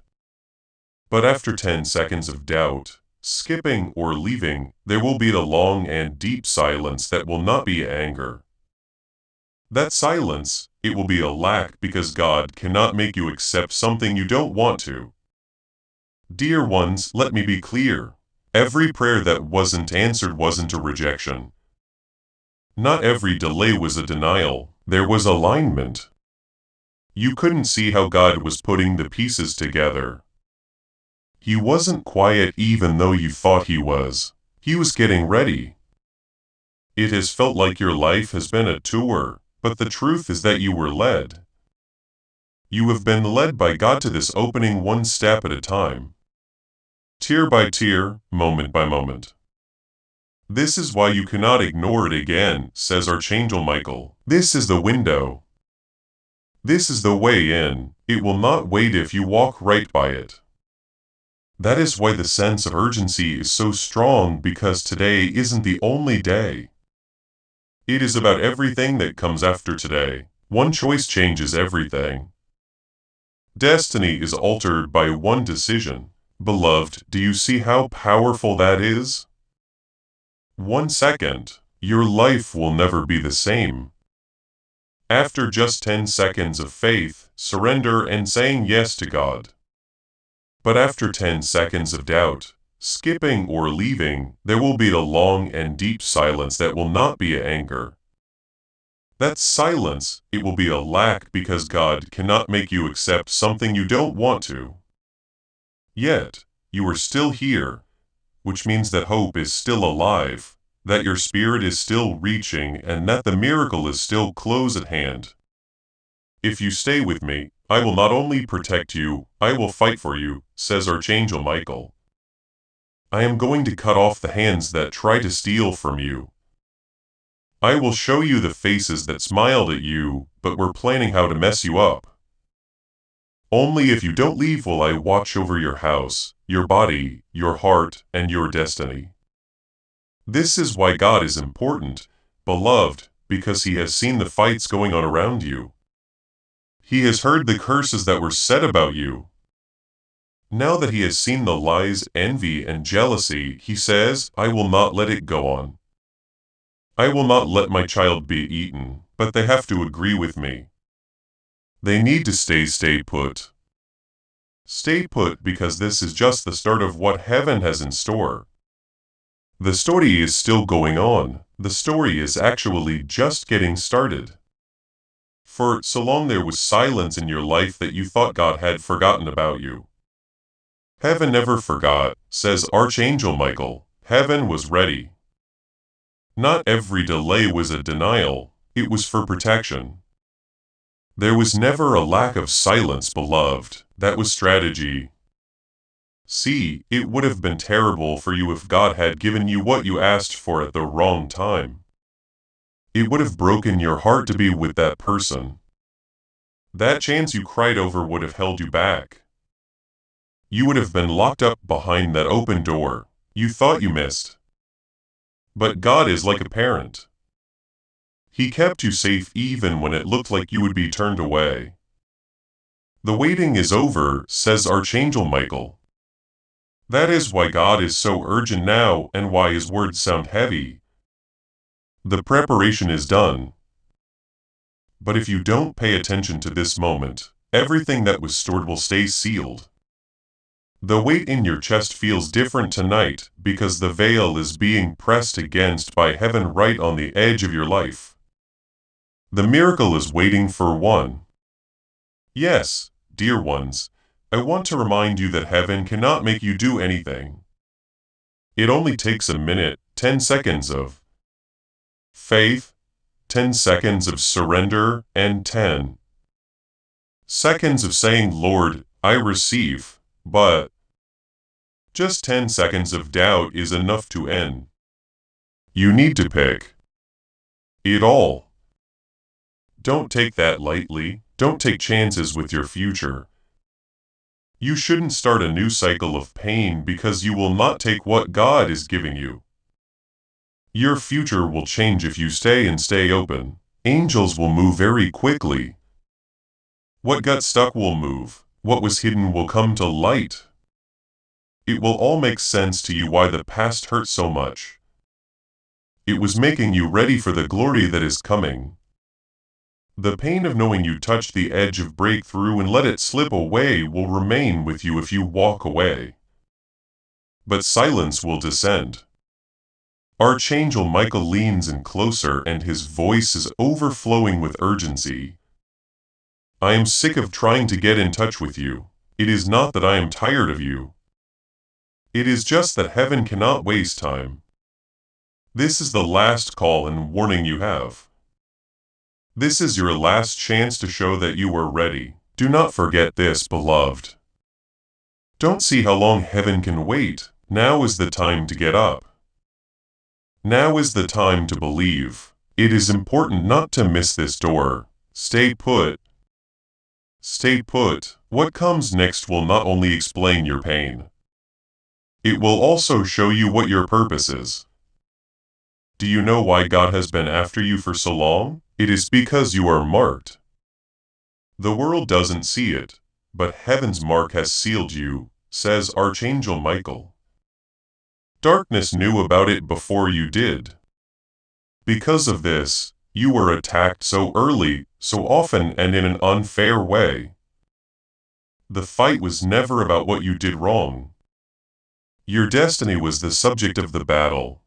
But after 10 seconds of doubt, skipping or leaving, there will be the long and deep silence that will not be anger. That silence, it will be a lack because God cannot make you accept something you don't want to. Dear ones, let me be clear. Every prayer that wasn't answered wasn't a rejection. Not every delay was a denial. There was alignment. You couldn't see how God was putting the pieces together. He wasn't quiet even though you thought he was. He was getting ready. It has felt like your life has been a tour, but the truth is that you were led. You have been led by God to this opening one step at a time. Tear by tear, moment by moment. This is why you cannot ignore it again, says Archangel Michael. This is the window. This is the way in. It will not wait if you walk right by it. That is why the sense of urgency is so strong, because today isn't the only day. It is about everything that comes after today. One choice changes everything. Destiny is altered by one decision. Beloved, do you see how powerful that is? 1 second, your life will never be the same. After just 10 seconds of faith, surrender, and saying yes to God. But after 10 seconds of doubt, skipping or leaving, there will be a long and deep silence that will not be anger. That silence, it will be a lack, because God cannot make you accept something you don't want to. Yet, you are still here, which means that hope is still alive, that your spirit is still reaching, and that the miracle is still close at hand. If you stay with me, I will not only protect you, I will fight for you, says Archangel Michael. I am going to cut off the hands that try to steal from you. I will show you the faces that smiled at you, but were planning how to mess you up. Only if you don't leave will I watch over your house, your body, your heart, and your destiny. This is why God is important, beloved, because He has seen the fights going on around you. He has heard the curses that were said about you. Now that He has seen the lies, envy, and jealousy, He says, I will not let it go on. I will not let my child be eaten, but they have to agree with me. They need to stay put. Stay put, because this is just the start of what heaven has in store. The story is still going on. The story is actually just getting started. For so long there was silence in your life that you thought God had forgotten about you. Heaven never forgot, says Archangel Michael. Heaven was ready. Not every delay was a denial, it was for protection. There was never a lack of silence, beloved, that was strategy. See, it would have been terrible for you if God had given you what you asked for at the wrong time. It would have broken your heart to be with that person. That chance you cried over would have held you back. You would have been locked up behind that open door you thought you missed. But God is like a parent. He kept you safe even when it looked like you would be turned away. The waiting is over, says Archangel Michael. That is why God is so urgent now, and why His words sound heavy. The preparation is done. But if you don't pay attention to this moment, everything that was stored will stay sealed. The weight in your chest feels different tonight, because the veil is being pressed against by heaven right on the edge of your life. The miracle is waiting for one. Yes, dear ones, I want to remind you that heaven cannot make you do anything. It only takes a minute, 10 seconds of faith, 10 seconds of surrender, and 10 seconds of saying, Lord, I receive. But just 10 seconds of doubt is enough to end. You need to pick it all. Don't take that lightly. Don't take chances with your future. You shouldn't start a new cycle of pain because you will not take what God is giving you. Your future will change if you stay open. Angels will move very quickly. What got stuck will move. What was hidden will come to light. It will all make sense to you why the past hurt so much. It was making you ready for the glory that is coming. The pain of knowing you touched the edge of breakthrough and let it slip away will remain with you if you walk away. But silence will descend. Archangel Michael leans in closer, and his voice is overflowing with urgency. I am sick of trying to get in touch with you. It is not that I am tired of you. It is just that heaven cannot waste time. This is the last call and warning you have. This is your last chance to show that you are ready. Do not forget this, beloved. Don't see how long heaven can wait. Now is the time to get up. Now is the time to believe. It is important not to miss this door. Stay put. Stay put. What comes next will not only explain your pain. It will also show you what your purpose is. Do you know why God has been after you for so long? It is because you are marked. The world doesn't see it, but heaven's mark has sealed you, says Archangel Michael. Darkness knew about it before you did. Because of this, you were attacked so early, so often, and in an unfair way. The fight was never about what you did wrong. Your destiny was the subject of the battle.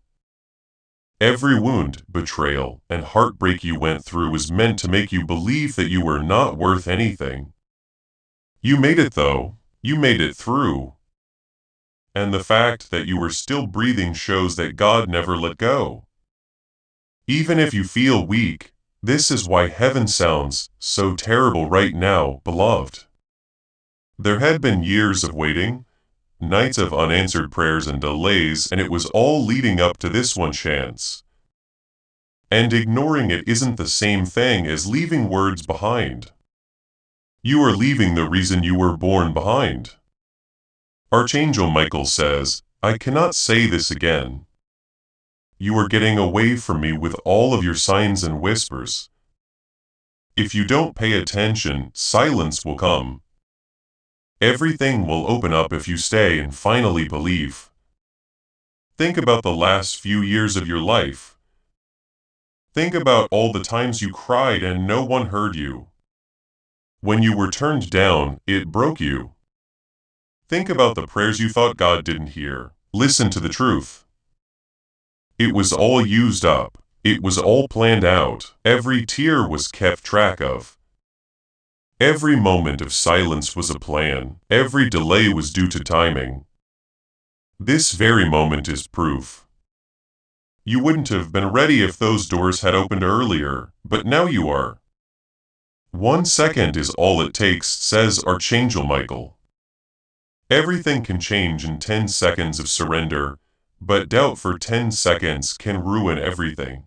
Every wound, betrayal, and heartbreak you went through was meant to make you believe that you were not worth anything. You made it though. You made it through. And the fact that you were still breathing shows that God never let go. Even if you feel weak, this is why heaven sounds so terrible right now, beloved. There had been years of waiting, nights of unanswered prayers and delays, and it was all leading up to this one chance. And ignoring it isn't the same thing as leaving words behind. You are leaving the reason you were born behind. Archangel Michael says, I cannot say this again. You are getting away from me with all of your signs and whispers. If you don't pay attention, silence will come. Everything will open up if you stay and finally believe. Think about the last few years of your life. Think about all the times you cried and no one heard you. When you were turned down, it broke you. Think about the prayers you thought God didn't hear. Listen to the truth. It was all used up. It was all planned out. Every tear was kept track of. Every moment of silence was a plan. Every delay was due to timing. This very moment is proof. You wouldn't have been ready if those doors had opened earlier, but now you are. 1 second is all it takes, says Archangel Michael. Everything can change in 10 seconds of surrender, but doubt for 10 seconds can ruin everything.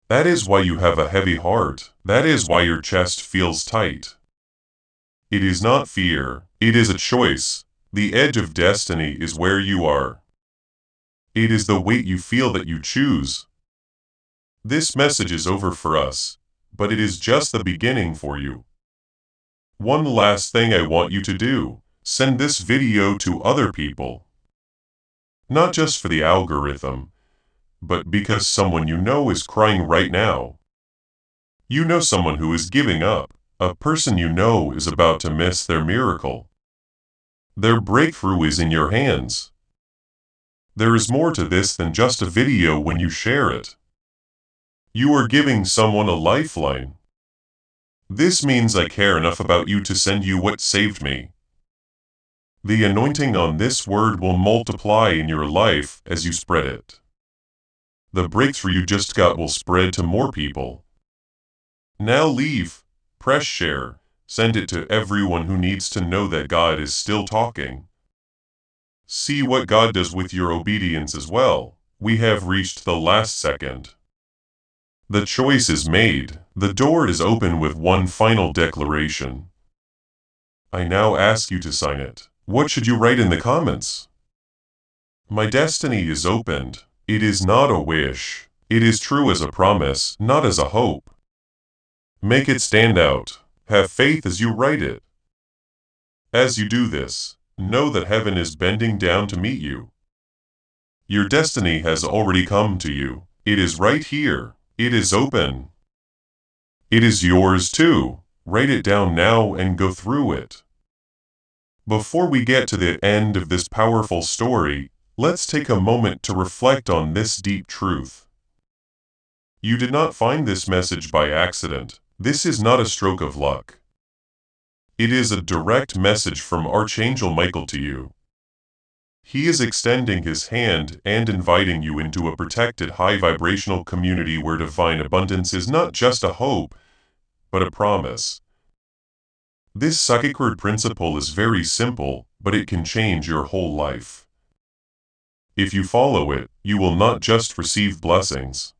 That is why you have a heavy heart. That is why your chest feels tight. It is not fear, it is a choice. The edge of destiny is where you are. It is the weight you feel that you choose. This message is over for us, but it is just the beginning for you. One last thing I want you to do, send this video to other people. Not just for the algorithm, but because someone you know is crying right now. You know someone who is giving up, a person you know is about to miss their miracle. Their breakthrough is in your hands. There is more to this than just a video when you share it. You are giving someone a lifeline. This means I care enough about you to send you what saved me. The anointing on this word will multiply in your life as you spread it. The breakthrough you just got will spread to more people. Now leave, press share, send it to everyone who needs to know that God is still talking. See what God does with your obedience as well. We have reached the last second. The choice is made. The door is open with one final declaration. I now ask you to sign it. What should you write in the comments? My destiny is opened. It is not a wish. It is true as a promise, not as a hope. Make it stand out. Have faith as you write it. As you do this, know that heaven is bending down to meet you. Your destiny has already come to you. It is right here. It is open. It is yours too. Write it down now and go through it. Before we get to the end of this powerful story, let's take a moment to reflect on this deep truth. You did not find this message by accident. This is not a stroke of luck. It is a direct message from Archangel Michael to you. He is extending his hand and inviting you into a protected high-vibrational community where divine abundance is not just a hope, but a promise. This sacred principle is very simple, but it can change your whole life. If you follow it, you will not just receive blessings.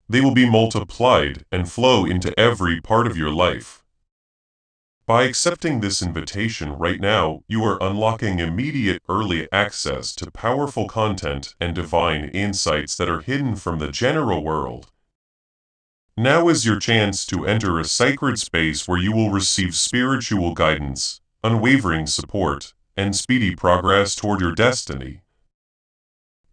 They will be multiplied and flow into every part of your life. By accepting this invitation right now, you are unlocking immediate early access to powerful content and divine insights that are hidden from the general world. Now is your chance to enter a sacred space where you will receive spiritual guidance, unwavering support, and speedy progress toward your destiny.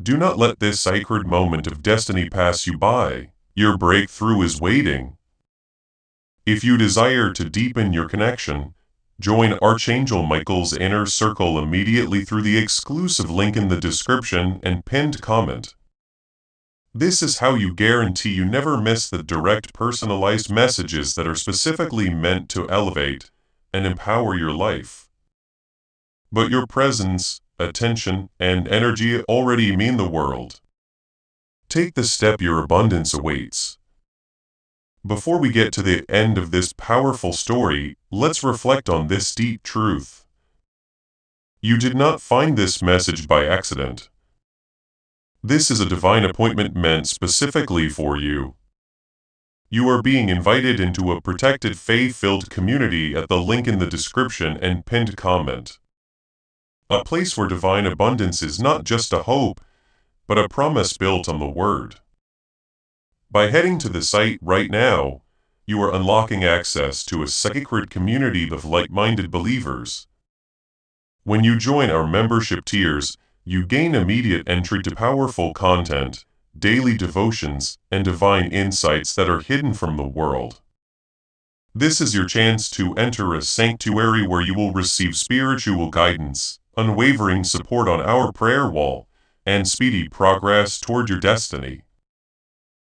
Do not let this sacred moment of destiny pass you by. Your breakthrough is waiting. If you desire to deepen your connection, join Archangel Michael's inner circle immediately through the exclusive link in the description and pinned comment. This is how you guarantee you never miss the direct personalized messages that are specifically meant to elevate and empower your life. But your presence, attention, and energy already mean the world. Take the step, your abundance awaits. Before we get to the end of this powerful story, let's reflect on this deep truth. You did not find this message by accident. This is a divine appointment meant specifically for you. You are being invited into a protected, faith-filled community at the link in the description and pinned comment. A place where divine abundance is not just a hope, but a promise built on the Word. By heading to the site right now, you are unlocking access to a sacred community of like-minded believers. When you join our membership tiers, you gain immediate entry to powerful content, daily devotions, and divine insights that are hidden from the world. This is your chance to enter a sanctuary where you will receive spiritual guidance, unwavering support on our prayer wall, and speedy progress toward your destiny.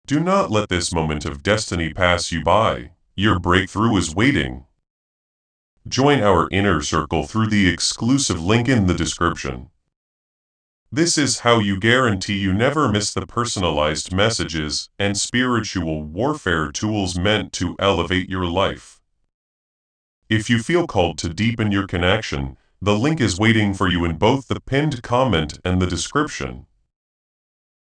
Do not let this moment of destiny pass you by. Your breakthrough is waiting. Join our inner circle through the exclusive link in the description. This is how you guarantee you never miss the personalized messages and spiritual warfare tools meant to elevate your life. If you feel called to deepen your connection, the link is waiting for you in both the pinned comment and the description.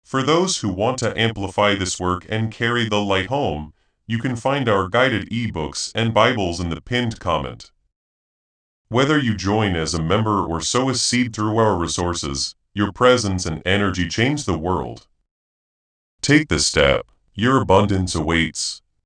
For those who want to amplify this work and carry the light home, you can find our guided ebooks and Bibles in the pinned comment. Whether you join as a member or sow a seed through our resources, your presence and energy change the world. Take the step. Your abundance awaits.